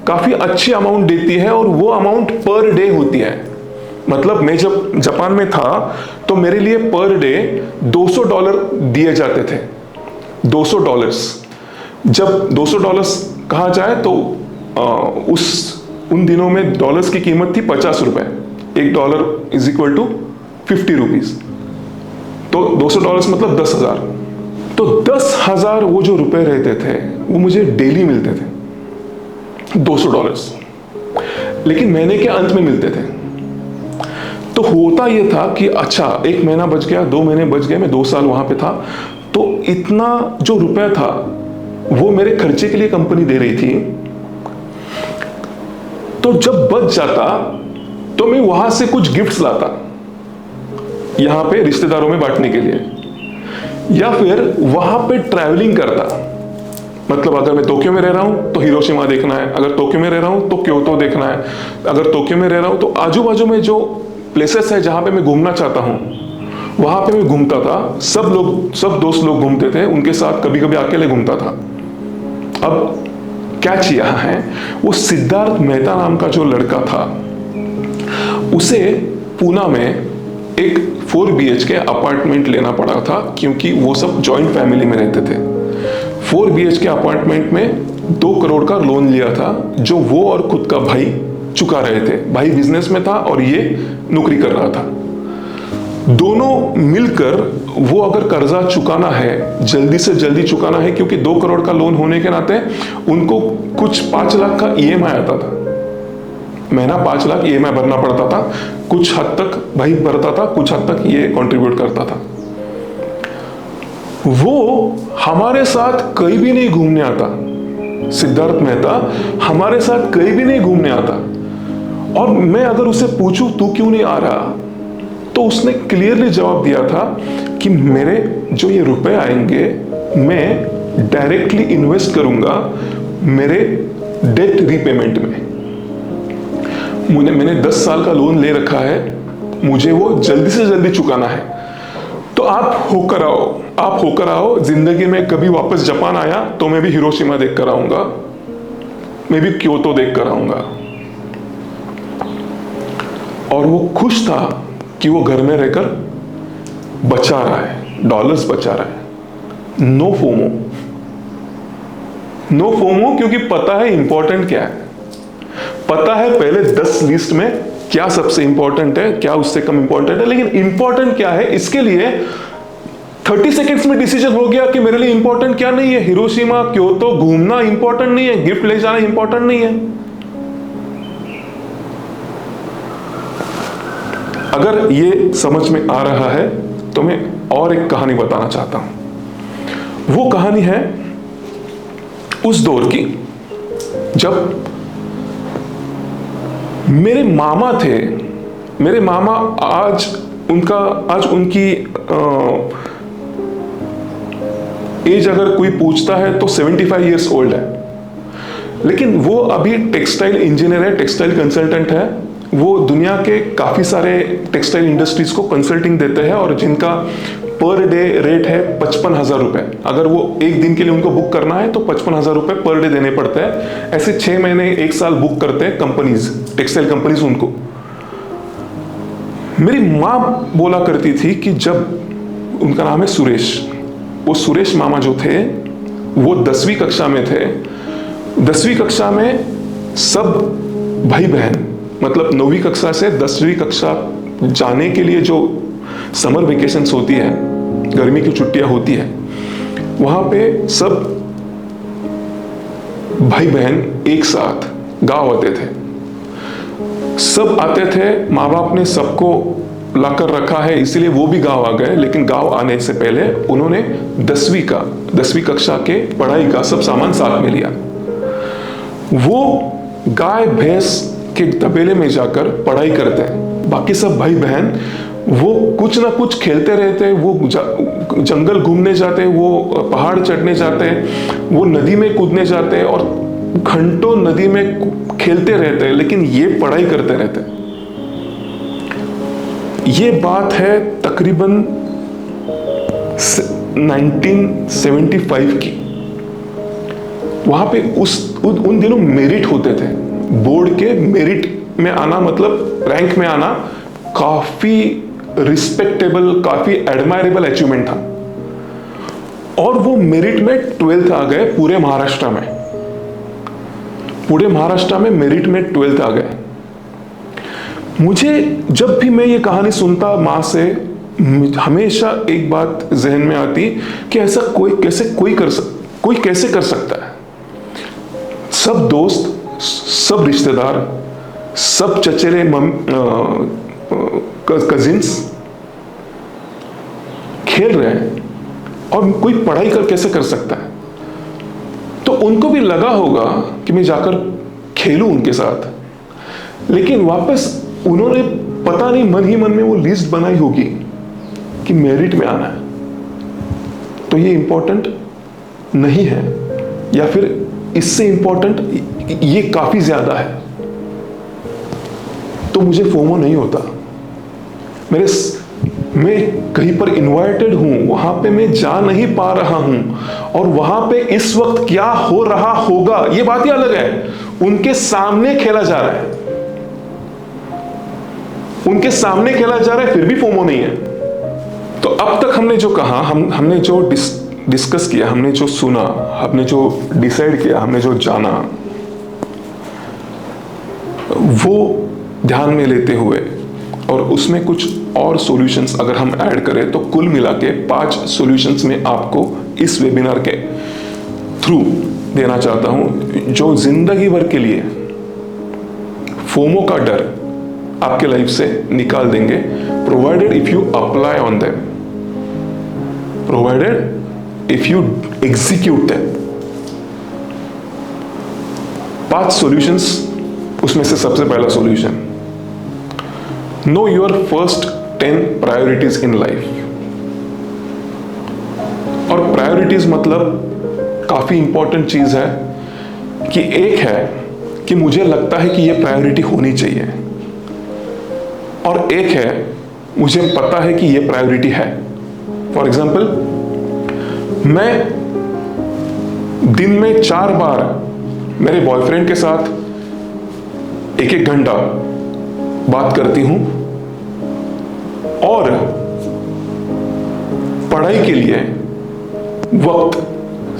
काफी अच्छी अमाउंट देती है, और वो अमाउंट पर डे होती है। मतलब मैं जब जापान में था तो मेरे लिए पर डे $200 दिए जाते थे। $200, जब $200 कहा जाए तो उन दिनों में डॉलर्स की कीमत थी $50। $1 इज इक्वल टू 50 रुपीज, तो $200 मतलब 10,000। तो 10,000 वो जो रुपए रहते थे वो मुझे डेली मिलते थे, $200, लेकिन महीने के अंत में मिलते थे। तो होता यह था कि अच्छा, 1 महीना बच गया, 2 महीने बच गए, मैं 2 साल वहां पे था, तो इतना जो रुपया था वो मेरे खर्चे के लिए कंपनी दे रही थी। तो जब बच जाता तो मैं वहां से कुछ गिफ्ट्स लाता यहां पे रिश्तेदारों में बांटने के लिए, या फिर वहां पे ट्रैवलिंग करता। मतलब अगर मैं टोक्यो में रह रहा हूं तो हिरोशिमा देखना है, अगर टोक्यो में रह रहा हूं तो क्योतो देखना है, अगर टोक्यो में रह रहा हूं तो आजू बाजू में जो प्लेसेस है जहां पे मैं घूमना चाहता हूं वहां पे मैं घूमता था। सब दोस्त लोग घूमते थे, उनके साथ कभी कभी अकेले घूमता था। अब कैच यहां है, वो सिद्धार्थ मेहता नाम का जो लड़का था, उसे पूना में एक 4 BHK अपार्टमेंट लेना पड़ा था, क्योंकि वो सब जॉइंट फैमिली में रहते थे। 4 BHK अपार्टमेंट में 2 करोड़ का लोन लिया था, जो वो और खुद का भाई चुका रहे थे। भाई बिजनेस में था और ये नौकरी कर रहा था। दोनों मिलकर वो अगर कर्जा चुकाना है, जल्दी से जल्दी चुकाना है, क्योंकि 2 करोड़ का लोन होने के नाते उनको कुछ 5 लाख का EMI आता था, महीना 5 लाख EMI भरना पड़ता था। कुछ हद तक भाई भरता था, कुछ हद तक ये कंट्रीब्यूट करता था। वो हमारे साथ कहीं भी नहीं घूमने आता, सिद्धार्थ मेहता हमारे साथ कहीं भी नहीं घूमने आता। और मैं अगर उसे पूछूं तू क्यों नहीं आ रहा, तो उसने क्लियरली जवाब दिया था कि मेरे जो ये रुपए आएंगे मैं डायरेक्टली इन्वेस्ट करूंगा मेरे डेट रीपेमेंट में। मैंने 10 साल का लोन ले रखा है, मुझे वो जल्दी से जल्दी चुकाना है। तो आप होकर आओ। जिंदगी में कभी वापस जापान आया तो मैं भी हिरोशिमा देख कर आऊंगा, मैं भी क्योतो देख कर आऊंगा। और वो खुश था कि वो घर में रहकर बचा रहा है, डॉलर्स बचा रहा है। नो फोमो, क्योंकि पता है इंपॉर्टेंट क्या है, पता है पहले 10 लिस्ट में क्या सबसे इंपॉर्टेंट है, क्या उससे कम इंपॉर्टेंट है, लेकिन इंपॉर्टेंट क्या है इसके लिए 30 सेकेंड्स में डिसीजन हो गया कि मेरे लिए इंपॉर्टेंट क्या नहीं है, हिरोशिमा क्योतो घूमना इंपॉर्टेंट नहीं है, गिफ्ट ले जाना इंपॉर्टेंट नहीं है। अगर ये समझ में आ रहा है तो मैं और एक कहानी बताना चाहता हूं। वो कहानी है उस दौर की जब मेरे मामा थे। मेरे मामा आज उनकी एज अगर कोई पूछता है तो 75 ईयर्स ओल्ड है, लेकिन वो अभी टेक्सटाइल इंजीनियर है, टेक्सटाइल कंसल्टेंट है। वो दुनिया के काफी सारे टेक्सटाइल इंडस्ट्रीज को कंसल्टिंग देते हैं और जिनका पर डे रेट है 55,000 रुपए। अगर वो एक दिन के लिए उनको बुक करना है तो 55,000 रुपए पर डे देने पड़ते हैं। ऐसे 6 महीने 1 साल बुक करते हैं कंपनीज, टेक्सटाइल कंपनीज उनको। मेरी माँ बोला करती थी कि जब, उनका नाम है सुरेश, वो सुरेश मामा जो थे वो 10वीं कक्षा में थे। 10वीं कक्षा में सब भाई बहन, मतलब 9वीं कक्षा से 10वीं कक्षा जाने के लिए जो समर वेकेशंस होती है, गर्मी की छुट्टियां होती है, वहां पे सब भाई बहन एक साथ गांव आते थे। सब आते थे, माँ बाप ने सबको लाकर रखा है इसलिए वो भी गांव आ गए। लेकिन गांव आने से पहले उन्होंने 10वीं कक्षा के पढ़ाई का सब सामान साथ में लिया। वो गाय भैंस के तबेले में जाकर पढ़ाई करते हैं। बाकी सब भाई बहन वो कुछ ना कुछ खेलते रहते हैं। वो जंगल घूमने जाते हैं, वो पहाड़ चढ़ने जाते हैं, वो नदी में कूदने जाते हैं और घंटों नदी में खेलते रहते हैं, लेकिन ये पढ़ाई करते रहते हैं। ये बात है तकरीबन 1975 की। वहां पे उन दिनों मेरिट होते थे। बोर्ड के मेरिट में आना मतलब रैंक में आना काफी रिस्पेक्टेबल, काफी एडमायरेबल अचीवमेंट था। और वो मेरिट में 12th आ गए पूरे महाराष्ट्र में। पूरे महाराष्ट्र में मेरिट में 12th आ गए। मुझे जब भी मैं ये कहानी सुनता माँ से, हमेशा एक बात जहन में आती कि ऐसा कोई कैसे कर सकता है। सब दोस्त, सब रिश्तेदार, सब चचेरे कजिन्स खेल रहे हैं और कोई पढ़ाई कैसे कर सकता है। तो उनको भी लगा होगा कि मैं जाकर खेलूं उनके साथ, लेकिन वापस उन्होंने पता नहीं मन ही मन में वो लिस्ट बनाई होगी कि मेरिट में आना है तो ये इंपॉर्टेंट नहीं है, या फिर इससे इंपॉर्टेंट ये काफी ज्यादा है, तो मुझे फोमो नहीं होता। मैं कहीं पर इनवाइटेड हूं, वहां पे मैं जा नहीं पा रहा हूं और वहां पे इस वक्त क्या हो रहा होगा ये बात ही अलग है। उनके सामने खेला जा रहा है, उनके सामने खेला जा रहा है, फिर भी फोमो नहीं है। तो अब तक हमने जो कहा, हमने जो डिस्कस किया, हमने जो सुना, हमने जो डिसाइड किया, हमने जो जाना, वो ध्यान में लेते हुए और उसमें कुछ और सॉल्यूशंस अगर हम ऐड करें तो कुल मिला के 5 सॉल्यूशंस में आपको इस वेबिनार के थ्रू देना चाहता हूं, जो जिंदगी भर के लिए फोमो का डर आपके लाइफ से निकाल देंगे, provided if you apply on them, provided if you execute them. 5 solutions, उसमें से सबसे पहला solution, know your first 10 priorities in life. और प्रायोरिटीज मतलब काफी इंपॉर्टेंट चीज है कि एक है कि मुझे लगता है कि यह प्रायोरिटी होनी चाहिए, और एक है मुझे पता है कि यह प्रायोरिटी है। फॉर एग्जाम्पल, मैं दिन में 4 बार मेरे बॉयफ्रेंड के साथ 1-1 घंटा बात करती हूं और पढ़ाई के लिए वक्त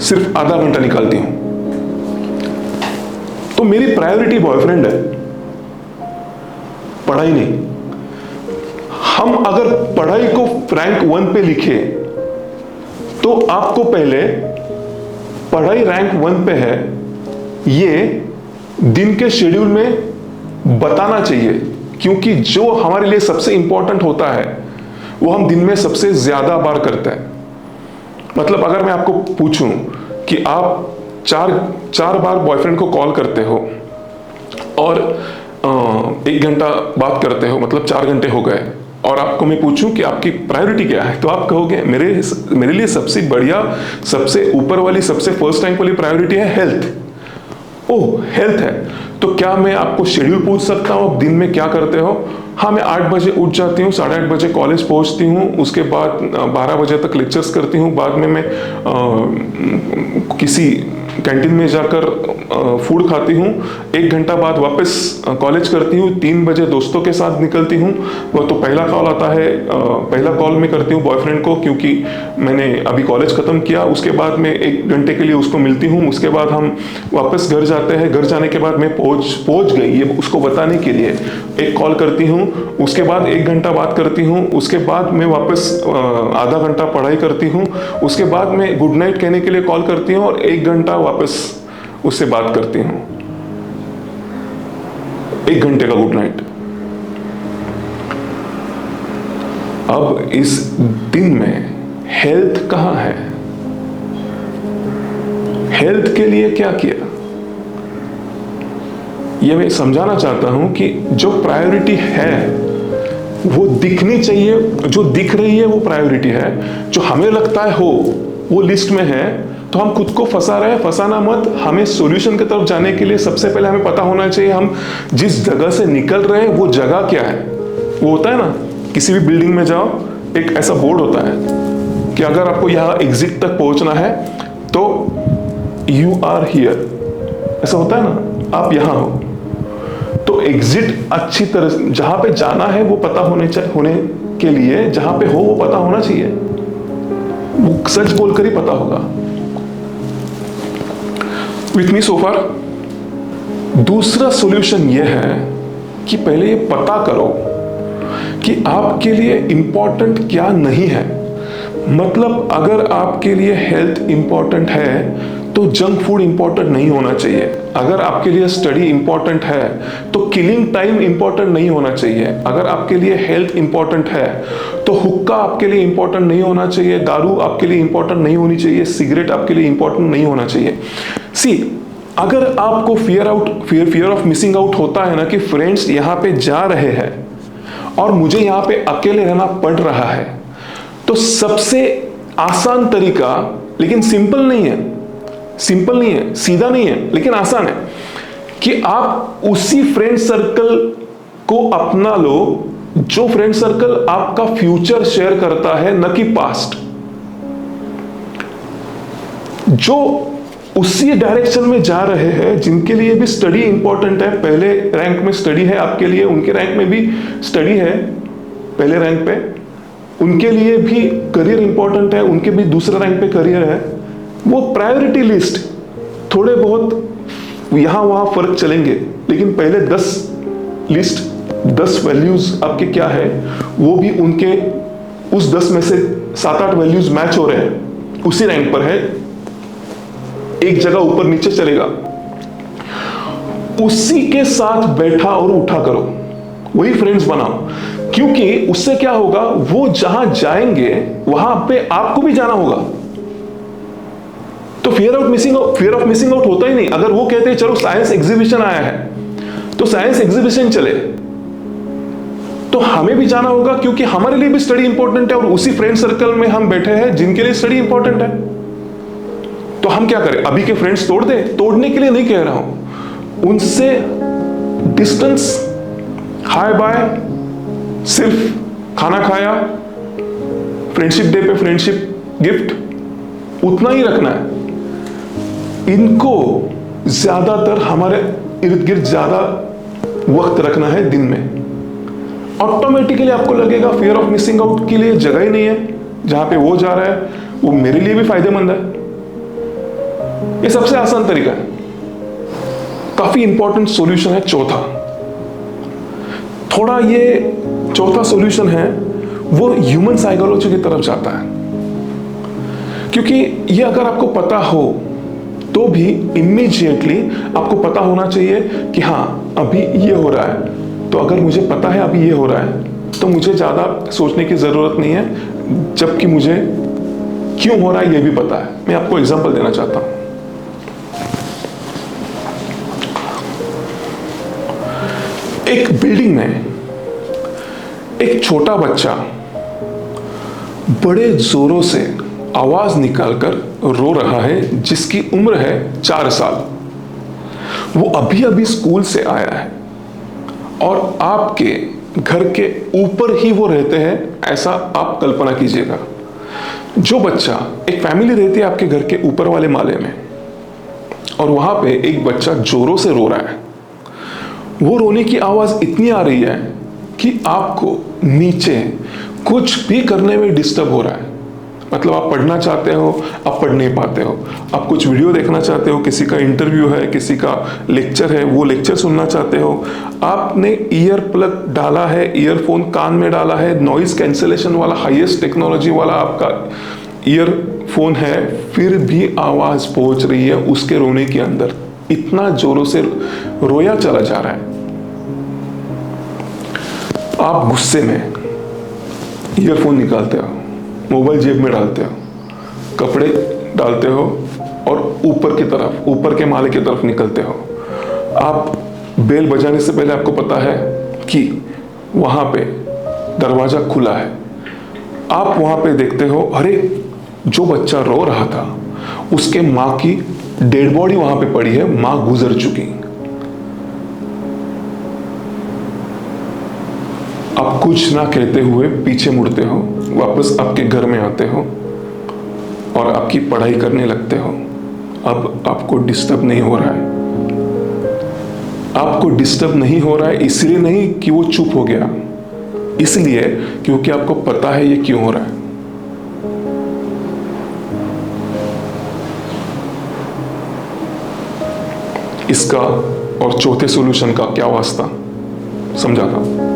सिर्फ आधा घंटा निकालती हूं, तो मेरी प्रायोरिटी बॉयफ्रेंड है, पढ़ाई नहीं। हम अगर पढ़ाई को रैंक 1 पे लिखे तो आपको पहले पढ़ाई रैंक 1 पे है ये दिन के शेड्यूल में बताना चाहिए, क्योंकि जो हमारे लिए सबसे इंपॉर्टेंट होता है वो हम दिन में सबसे ज्यादा बार करते हैं। मतलब अगर मैं आपको पूछूं कि आप चार बार बॉयफ्रेंड को कॉल करते हो और 1 घंटा बात करते हो, मतलब 4 घंटे हो गए, और आपको मैं पूछूं कि आपकी प्रायोरिटी क्या है, तो आप कहोगे मेरे लिए सबसे बढ़िया, सबसे ऊपर वाली, सबसे फर्स्ट रैंक वाली प्रायोरिटी है हेल्थ। ओह, हेल्थ है, तो क्या मैं आपको शेड्यूल पूछ सकता हूँ, दिन में क्या करते हो? हाँ, मैं 8 बजे उठ जाती हूँ, 8:30 बजे कॉलेज पहुँचती हूँ, उसके बाद 12 बजे तक लेक्चर्स करती हूँ, बाद में मैं किसी कैंटीन में जाकर फूड खाती हूँ, 1 घंटा बाद वापस कॉलेज करती हूँ, 3 बजे दोस्तों के साथ निकलती हूँ। वो तो पहला कॉल आता है, पहला कॉल मैं करती हूँ बॉयफ्रेंड को, क्योंकि मैंने अभी कॉलेज खत्म किया। उसके बाद मैं 1 घंटे के लिए उसको मिलती हूँ, उसके बाद हम वापस घर जाते हैं। घर जाने के बाद मैं पहुँच गई ये उसको बताने के लिए एक कॉल करती हूँ, उसके बाद 1 घंटा बात करती हूँ, उसके बाद मैं वापस आधा घंटा पढ़ाई करती हूँ, उसके बाद मैं गुड नाइट कहने के लिए कॉल करती हूँ और 1 घंटा वापस उससे बात करती हूँ, 1 घंटे का गुड नाइट। अब इस दिन में हेल्थ कहां है? हेल्थ के लिए क्या किया, यह मैं समझाना चाहता हूं कि जो प्रायोरिटी है वो दिखनी चाहिए, जो दिख रही है वो प्रायोरिटी है। जो हमें लगता है हो वो लिस्ट में है, तो हम खुद को फंसा रहे हैं। फंसाना मत। हमें सॉल्यूशन की तरफ जाने के लिए सबसे पहले हमें पता होना चाहिए हम जिस जगह से निकल रहे हैं वो जगह क्या है। वो होता है ना, किसी भी बिल्डिंग में जाओ, एक ऐसा बोर्ड होता है कि अगर आपको यहाँ एग्जिट तक पहुंचना है तो यू आर हियर, ऐसा होता है ना, आप यहाँ हो। तो एग्जिट अच्छी तरह जहां पे जाना है वो पता होने के लिए, जहां पे हो वो पता होना चाहिए, वो सच बोलकर ही पता होगा। विथ मी सो फार? दूसरा सॉल्यूशन यह है कि पहले ये पता करो कि आपके लिए इंपॉर्टेंट क्या नहीं है। मतलब अगर आपके लिए हेल्थ इंपॉर्टेंट है तो जंक फूड इंपॉर्टेंट नहीं होना चाहिए। अगर आपके लिए स्टडी इंपॉर्टेंट है तो किलिंग टाइम इंपॉर्टेंट नहीं होना चाहिए। अगर आपके लिए हेल्थ इंपॉर्टेंट है तो हुक्का आपके लिए इंपॉर्टेंट नहीं होना चाहिए, दारू आपके लिए इंपॉर्टेंट नहीं होनी चाहिए, सिगरेट आपके लिए इंपॉर्टेंट नहीं होना चाहिए। सी, अगर आपको फियर ऑफ मिसिंग आउट होता है ना कि फ्रेंड्स यहाँ पे जा रहे हैं और मुझे यहाँ पे अकेले रहना पड़ रहा है, तो सबसे आसान तरीका, लेकिन सिंपल नहीं है, सीधा नहीं है, लेकिन आसान है, कि आप उसी फ्रेंड सर्कल को अपना लो जो फ्रेंड सर्कल आपका फ्यूचर शेयर करता है, न कि पास्ट। जो उसी डायरेक्शन में जा रहे हैं, जिनके लिए भी स्टडी इंपॉर्टेंट है, पहले रैंक में स्टडी है आपके लिए, उनके रैंक में भी स्टडी है पहले रैंक पे, उनके लिए भी करियर इंपॉर्टेंट है, उनके भी दूसरे रैंक पे करियर है। वो प्रायोरिटी लिस्ट थोड़े बहुत यहां वहां फर्क चलेंगे, लेकिन पहले 10 वैल्यूज आपके क्या है, वो भी उनके उस 10 में से 7-8 वैल्यूज मैच हो रहे हैं, उसी रैंक पर है, एक जगह ऊपर नीचे चलेगा, उसी के साथ बैठा और उठा करो, वही फ्रेंड्स बनाओ। क्योंकि उससे क्या होगा, वो जहां जाएंगे वहां पे आपको भी जाना होगा। तो फियर ऑफ मिसिंग आउट होता ही नहीं। अगर वो कहते हैं चलो साइंस एग्जीबिशन आया है तो साइंस एग्जीबिशन चले, तो हमें भी जाना होगा, क्योंकि हमारे लिए भी स्टडी इंपॉर्टेंट है और उसी फ्रेंड सर्कल में हम बैठे हैं जिनके लिए स्टडी इंपॉर्टेंट है। तो हम क्या करें, अभी के फ्रेंड्स तोड़ दें? तोड़ने के लिए नहीं कह रहा हूं, उनसे डिस्टेंस, हाय बाय, सिर्फ खाना खाया, फ्रेंडशिप डे पे फ्रेंडशिप गिफ्ट, उतना ही रखना है। इनको ज्यादातर हमारे इर्द गिर्द ज्यादा वक्त रखना है दिन में। ऑटोमेटिकली आपको लगेगा फियर ऑफ मिसिंग आउट के लिए जगह ही नहीं है, जहां पे वो जा रहा है वो मेरे लिए भी फायदेमंद है। ये सबसे आसान तरीका है। काफी इंपॉर्टेंट सॉल्यूशन है चौथा। थोड़ा ये चौथा सॉल्यूशन है वो ह्यूमन साइकोलॉजी की तरफ जाता है। क्योंकि ये अगर आपको पता हो तो भी इमीडिएटली आपको पता होना चाहिए कि हाँ अभी ये हो रहा है, तो अगर मुझे पता है अभी ये हो रहा है तो मुझे ज़्यादा सोचने की ज़रूरत नहीं है, जबकि मुझे क्यों हो रहा है ये भी पता है। मैं आपको एग्जांपल देना चाहता हूँ। एक बिल्डिंग में एक छोटा बच्चा बड़े जोरों से आवाज निकालकर रो रहा है, जिसकी उम्र है 4 साल। वो अभी अभी स्कूल से आया है और आपके घर के ऊपर ही वो रहते हैं, ऐसा आप कल्पना कीजिएगा। जो बच्चा, एक फैमिली रहती है आपके घर के ऊपर वाले माले में, और वहां पे एक बच्चा जोरों से रो रहा है। वो रोने की आवाज इतनी आ रही है कि आपको नीचे कुछ भी करने में डिस्टर्ब हो रहा है। मतलब आप पढ़ना चाहते हो, आप पढ़ नहीं पाते हो। आप कुछ वीडियो देखना चाहते हो, किसी का इंटरव्यू है, किसी का लेक्चर है, वो लेक्चर सुनना चाहते हो। आपने ईयर प्लग डाला है, ईयरफोन कान में डाला है, नॉइज कैंसलेशन वाला हाईएस्ट टेक्नोलॉजी वाला आपका ईयरफोन है, फिर भी आवाज पहुंच रही है उसके रोने के अंदर। इतना जोरों से रोया चला जा रहा है। आप गुस्से में ईयरफोन निकालते हो, मोबाइल जेब में डालते हो, कपड़े डालते हो और ऊपर की तरफ, ऊपर के माले की तरफ निकलते हो। आप बेल बजाने से पहले आपको पता है कि वहां पे दरवाजा खुला है। आप वहां पे देखते हो, अरे जो बच्चा रो रहा था उसके माँ की डेड बॉडी वहां पे पड़ी है, माँ गुजर चुकी। आप कुछ ना कहते हुए पीछे मुड़ते हो, वापस आपके घर में आते हो और आपकी पढ़ाई करने लगते हो। अब आपको डिस्टर्ब नहीं हो रहा है। आपको डिस्टर्ब नहीं हो रहा है इसलिए नहीं कि वो चुप हो गया, इसलिए क्योंकि आपको पता है ये क्यों हो रहा है। इसका और चौथे सॉल्यूशन का क्या वास्ता, समझाता हूं।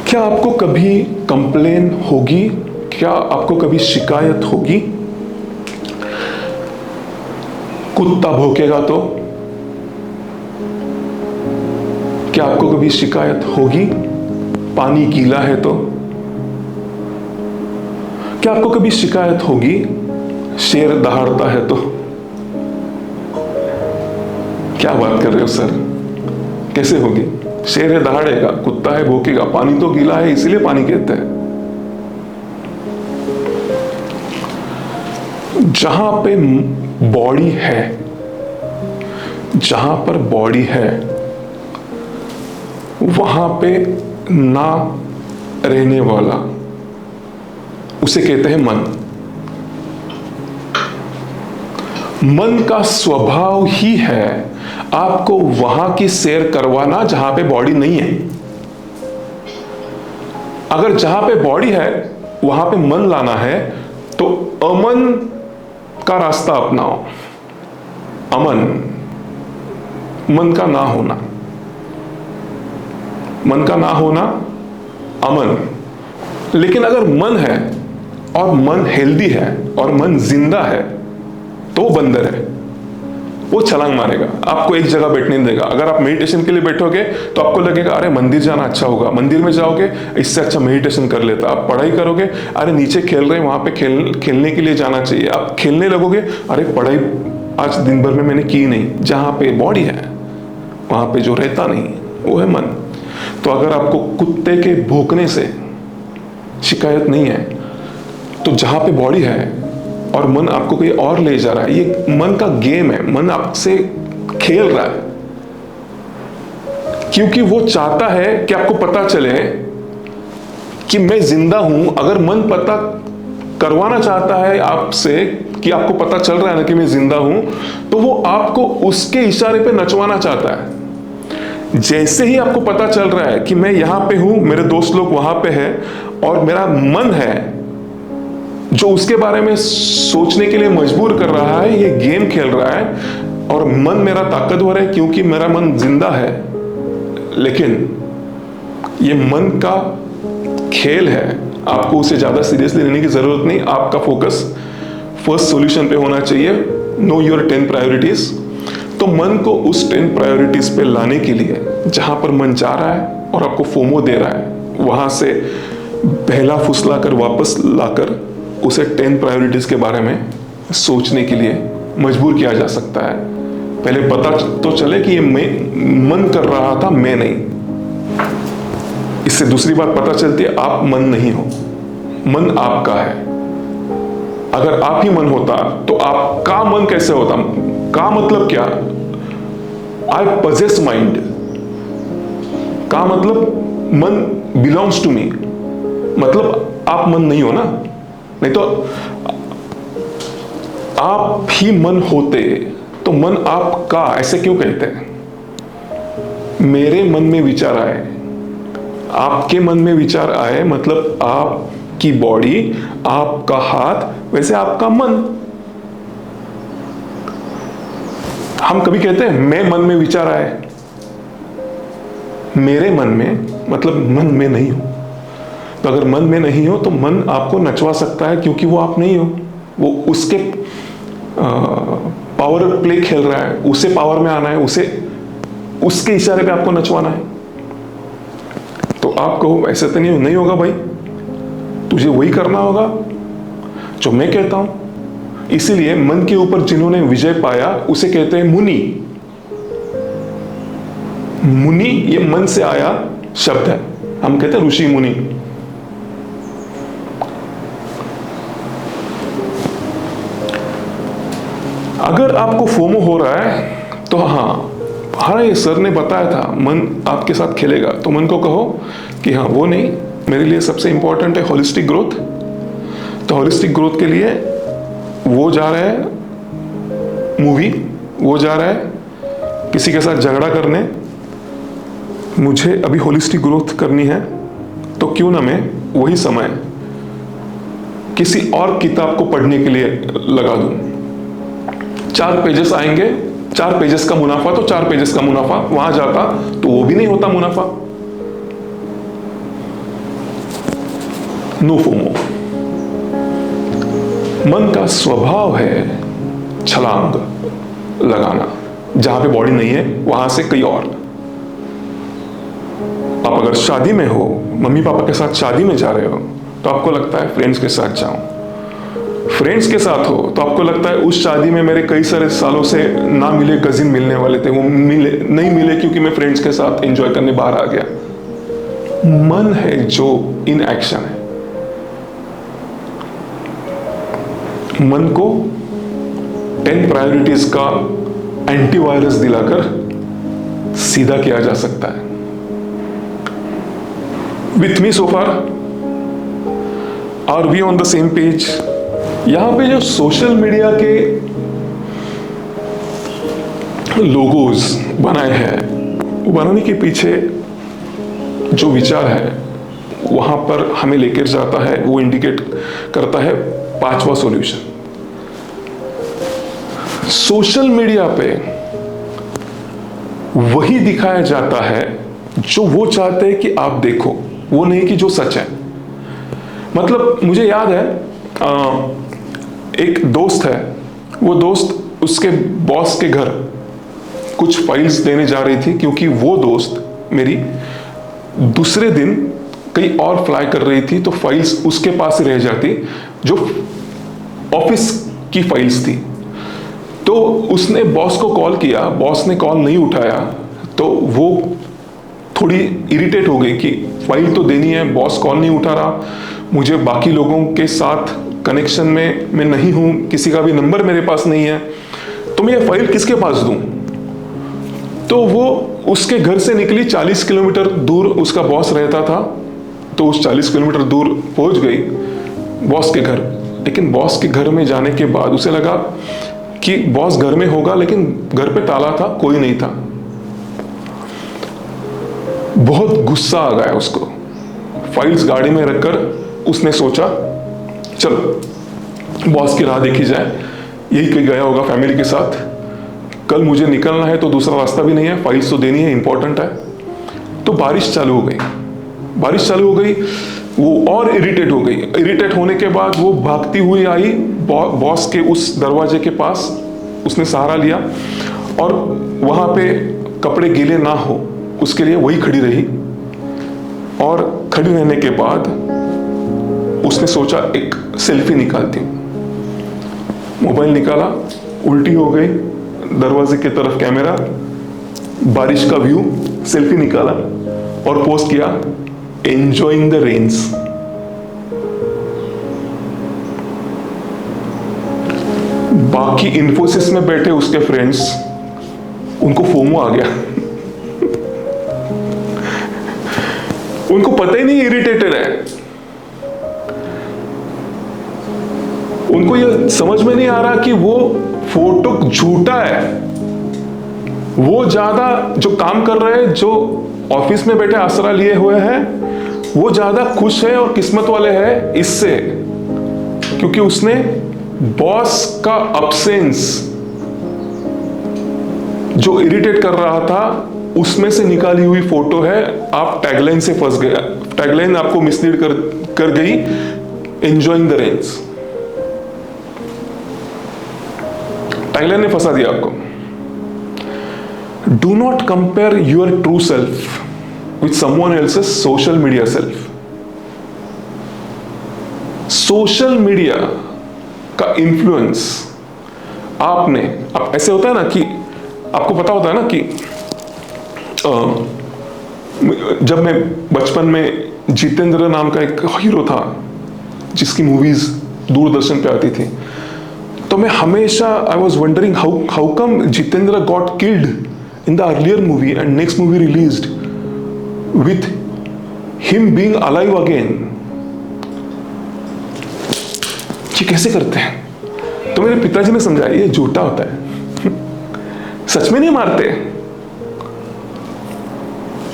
क्या आपको कभी कंप्लेन होगी? क्या आपको कभी शिकायत होगी? कुत्ता भौंकेगा तो? क्या आपको कभी शिकायत होगी पानी गीला है तो? क्या आपको कभी शिकायत होगी शेर दहाड़ता है तो? क्या बात कर रहे हो सर, कैसे होगी? शेर है दहाड़ेगा, कुत्ता है भौंकेगा, पानी तो गीला है इसलिए पानी कहते हैं। जहां पे बॉडी है, जहां पर बॉडी है वहां पे ना रहने वाला, उसे कहते हैं मन। मन का स्वभाव ही है आपको वहां की सैर करवाना जहां पे बॉडी नहीं है। अगर जहां पे बॉडी है वहां पे मन लाना है तो अमन का रास्ता अपनाओ। अमन, मन का ना होना, मन का ना होना, अमन। लेकिन अगर मन है और मन हेल्दी है और मन जिंदा है तो वो बंदर है, वो छलांग मारेगा, आपको एक जगह बैठने नहीं देगा। अगर आप मेडिटेशन के लिए बैठोगे तो आपको लगेगा अरे मंदिर जाना अच्छा होगा, मंदिर में जाओगे इससे अच्छा मेडिटेशन कर लेता। आप पढ़ाई करोगे, अरे नीचे खेल रहे हैं वहां पे खेलने के लिए जाना चाहिए। आप खेलने लगोगे, अरे पढ़ाई आज दिन भर में मैंने की नहीं। जहां पे बॉडी है वहां पे जो रहता नहीं वो है मन। तो अगर आपको कुत्ते के भौंकने से शिकायत नहीं है तो जहां पे बॉडी है और मन आपको कहीं और ले जा रहा है, ये मन का गेम है, मन आपसे खेल रहा है। क्योंकि वो चाहता है कि आपको पता चले कि मैं जिंदा हूं। अगर मन पता करवाना चाहता है आपसे कि आपको पता चल रहा है ना कि मैं जिंदा हूं, तो वो आपको उसके इशारे पे नचवाना चाहता है। जैसे ही आपको पता चल रहा है कि मैं यहां पे हूं, मेरे दोस्त लोग वहां पे हैं और मेरा मन है जो उसके बारे में सोचने के लिए मजबूर कर रहा है, ये गेम खेल रहा है और मन मेरा ताकतवर है क्योंकि मेरा मन जिंदा है। लेकिन ये मन का खेल है, आपको उसे ज़्यादा सीरियसली लेने की ज़रूरत नहीं। आपका फोकस फर्स्ट सॉल्यूशन पे होना चाहिए। Know your 10 priorities. तो मन को उस 10 प्रायोरिटीज पे लाने के लिए जहां पर मन जा रहा है और आपको फोमो दे रहा है, वहां से पहला फुसला कर वापस लाकर उसे 10 प्रायोरिटीज के बारे में सोचने के लिए मजबूर किया जा सकता है। पहले पता तो चले कि ये मैं मन कर रहा था, मैं नहीं। इससे दूसरी बात पता चलती है, आप मन नहीं हो, मन आपका है। अगर आप ही मन होता तो आपका मन कैसे होता? का मतलब क्या? आई पजेस माइंड। का मतलब मन बिलोंग्स टू मी, मतलब आप मन नहीं हो ना। नहीं तो आप ही मन होते तो मन आपका ऐसे क्यों कहते हैं? मेरे मन में विचार आए, आपके मन में विचार आए, मतलब आपकी बॉडी, आपका हाथ, वैसे आपका मन। हम कभी कहते हैं मैं मन में विचार आए, मेरे मन में, मतलब मन में नहीं हो। तो अगर मन में नहीं हो तो मन आपको नचवा सकता है, क्योंकि वो आप नहीं हो। वो उसके पावर प्ले खेल रहा है, उसे पावर में आना है, उसे उसके इशारे पे आपको नचवाना है। तो आप कहो ऐसे तो नहीं होगा भाई, तुझे वही करना होगा जो मैं कहता हूं। इसीलिए मन के ऊपर जिन्होंने विजय पाया उसे कहते हैं मुनि। मुनि ये मन से आया शब्द है, हम कहते हैं ऋषि मुनि। अगर आपको फोमो हो रहा है तो हाँ ये सर ने बताया था मन आपके साथ खेलेगा, तो मन को कहो कि हाँ वो नहीं, मेरे लिए सबसे इंपॉर्टेंट है होलिस्टिक ग्रोथ। तो होलिस्टिक ग्रोथ के लिए वो जा रहा है मूवी, वो जा रहा है किसी के साथ झगड़ा करने, मुझे अभी होलिस्टिक ग्रोथ करनी है, तो क्यों ना मैं वही समय किसी और किताब को पढ़ने के लिए लगा दूं। 4 पेजेस आएंगे, 4 पेजेस का मुनाफा, तो 4 पेजेस का मुनाफा वहां जाता तो वो भी नहीं होता मुनाफा। No FOMO. मन का स्वभाव है छलांग लगाना, जहां पे बॉडी नहीं है वहां से कहीं और। आप अगर शादी में हो, मम्मी पापा के साथ शादी में जा रहे हो, तो आपको लगता है फ्रेंड्स के साथ जाऊं। फ्रेंड्स के साथ हो तो आपको लगता है उस शादी में मेरे कई सारे सालों से ना मिले कजिन मिलने वाले थे, वो नहीं मिले क्योंकि मैं फ्रेंड्स के साथ एंजॉय करने बाहर आ गया। मन है जो इन एक्शन है। मन को 10 प्रायोरिटीज का एंटीवायरस दिलाकर सीधा किया जा सकता है। With me so far, are we on the same page? यहां पे जो सोशल मीडिया के लोगोज बनाए हैं, वो बनाने के पीछे जो विचार है वहां पर हमें लेकर जाता है, वो इंडिकेट करता है 5वां सॉल्यूशन। सोशल मीडिया पे वही दिखाया जाता है जो वो चाहते हैं कि आप देखो, वो नहीं कि जो सच है। मतलब मुझे याद है एक दोस्त है, वो दोस्त उसके बॉस के घर कुछ फाइल्स देने जा रही थी, क्योंकि वो दोस्त मेरी दूसरे दिन कहीं और फ्लाई कर रही थी, तो फाइल्स उसके पास ही रह जाती जो ऑफिस की फाइल्स थी। तो उसने बॉस को कॉल किया, बॉस ने कॉल नहीं उठाया, तो वो थोड़ी इरिटेट हो गई कि फाइल तो देनी है, बॉस कॉल नहीं उठा रहा, मुझे बाकी लोगों के साथ कनेक्शन में मैं नहीं हूं, किसी का भी नंबर मेरे पास नहीं है, तो मैं ये फाइल किसके पास दूं? तो वो उसके घर से निकली, 40 किलोमीटर दूर उसका बॉस रहता था, तो उस 40 किलोमीटर दूर पहुंच गई बॉस के घर। लेकिन बॉस के घर में जाने के बाद उसे लगा कि बॉस घर में होगा, लेकिन घर पे ताला था, कोई नहीं था। बहुत गुस्सा आ गया उसको। फाइल्स गाड़ी में रखकर उसने सोचा चलो बॉस की राह देखी जाए, यही कहीं गया होगा फैमिली के साथ, कल मुझे निकलना है तो दूसरा रास्ता भी नहीं है, फाइल्स तो देनी है, इंपॉर्टेंट है। तो बारिश चालू हो गई, बारिश चालू हो गई, वो और इरिटेट हो गई। इरिटेट होने के बाद वो भागती हुई आई बॉस के उस दरवाजे के पास, उसने सहारा लिया और वहाँ पे कपड़े गीले ना हो उसके लिए वही खड़ी रही। और खड़ी रहने के बाद उसने सोचा एक सेल्फी निकालती हूँ। मोबाइल निकाला, उल्टी हो गई, दरवाजे की तरफ कैमरा, बारिश का व्यू, सेल्फी निकाला और पोस्ट किया, एंजॉइंग द रेन्स। बाकी इन्फोसिस में बैठे उसके फ्रेंड्स, उनको फोमो आ गया। उनको पता ही नहीं इरिटेटेड है, उनको ये समझ में नहीं आ रहा कि वो फोटो झूठा है। वो ज्यादा जो काम कर रहे हैं, जो ऑफिस में बैठे आसरा लिए हुए हैं, वो ज्यादा खुश है और किस्मत वाले हैं इससे, क्योंकि उसने बॉस का अब्सेंस जो इरिटेट कर रहा था उसमें से निकाली हुई फोटो है। आप टैगलाइन से फंस गया, टैगलाइन आपको मिसलीड कर गई, एंजॉइंग द रेन्स। टैगलाइन ने फंसा दिया आपको। Do not compare your true self with someone else's social media self. Social media का इन्फ्लुएंस आपने, अब ऐसे होता है ना कि आपको पता होता है ना कि जब मैं बचपन में, जितेंद्र नाम का एक हीरो था जिसकी मूवीज दूरदर्शन पे आती थी, तो मैं हमेशा I was wondering how come Jitendra got killed in the earlier movie and next movie released with him being alive again. ये कैसे करते हैं? तो मेरे पिताजी ने समझाया ये झूठा होता है, सच में नहीं मारते।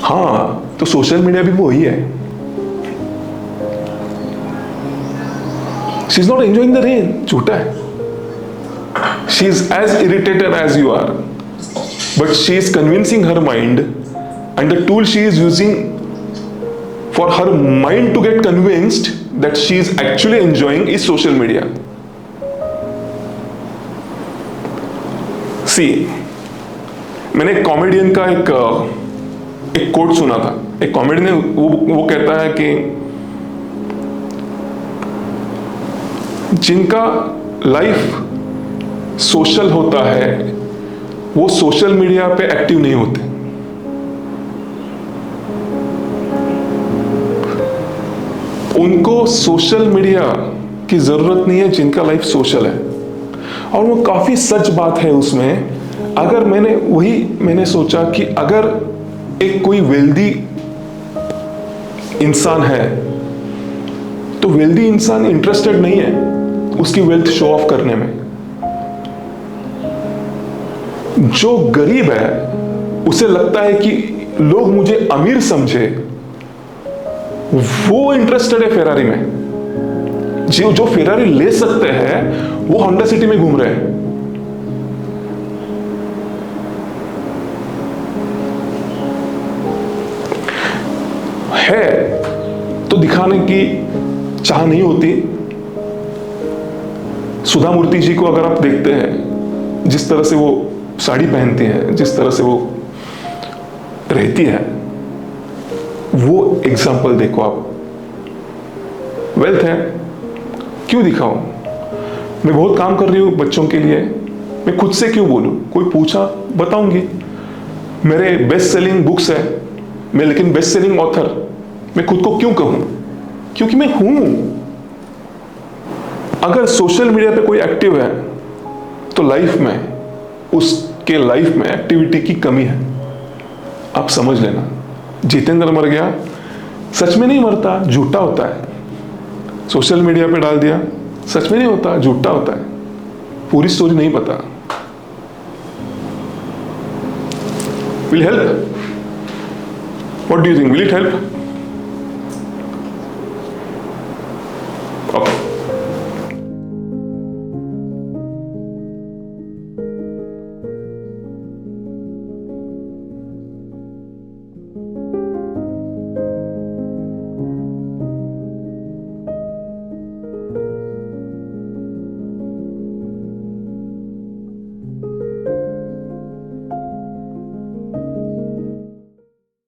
हाँ, तो सोशल मीडिया भी वो ही है। She is not enjoying the rain, झूठा है। She is as irritated as you are, but she is convincing her mind and the tool she is using for her mind to get convinced that she is actually enjoying is social media. See, मैंने एक कॉमेडियन का एक कोट सुना था। एक कॉमेडियन वो कहता है कि जिनका लाइफ सोशल होता है वो सोशल मीडिया पे एक्टिव नहीं होते। उनको सोशल मीडिया की जरूरत नहीं है जिनका लाइफ सोशल है। और वो काफी सच बात है उसमें। अगर मैंने सोचा कि अगर एक कोई वेल्दी इंसान है तो वेल्दी इंसान इंटरेस्टेड नहीं है उसकी वेल्थ शो ऑफ करने में। जो गरीब है उसे लगता है कि लोग मुझे अमीर समझे, वो इंटरेस्टेड है फेरारी में। जो फेरारी ले सकते हैं वो होंडा सिटी में घूम रहे हैं। है तो दिखाने की चाह नहीं होती। सुधा मूर्ति जी को अगर आप देखते हैं, जिस तरह से वो साड़ी पहनती है, जिस तरह से वो रहती है, वो एग्जाम्पल देखो आप। वेल्थ है, क्यों दिखाऊं? मैं बहुत काम कर रही हूं बच्चों के लिए, मैं खुद से क्यों बोलूं? कोई पूछा बताऊंगी। मेरे बेस्ट सेलिंग बुक्स है, मैं लेकिन बेस्ट सेलिंग ऑथर मैं खुद को क्यों कहूं? क्योंकि मैं हूं। अगर सोशल मीडिया पे कोई एक्टिव है तो लाइफ में, उसके लाइफ में एक्टिविटी की कमी है। आप समझ लेना। जितेंद्र मर गया, सच में नहीं मरता, झूठा होता है। सोशल मीडिया पे डाल दिया, सच में नहीं होता, झूठा होता है। पूरी स्टोरी नहीं पता। Will help? What do you think? Will it help?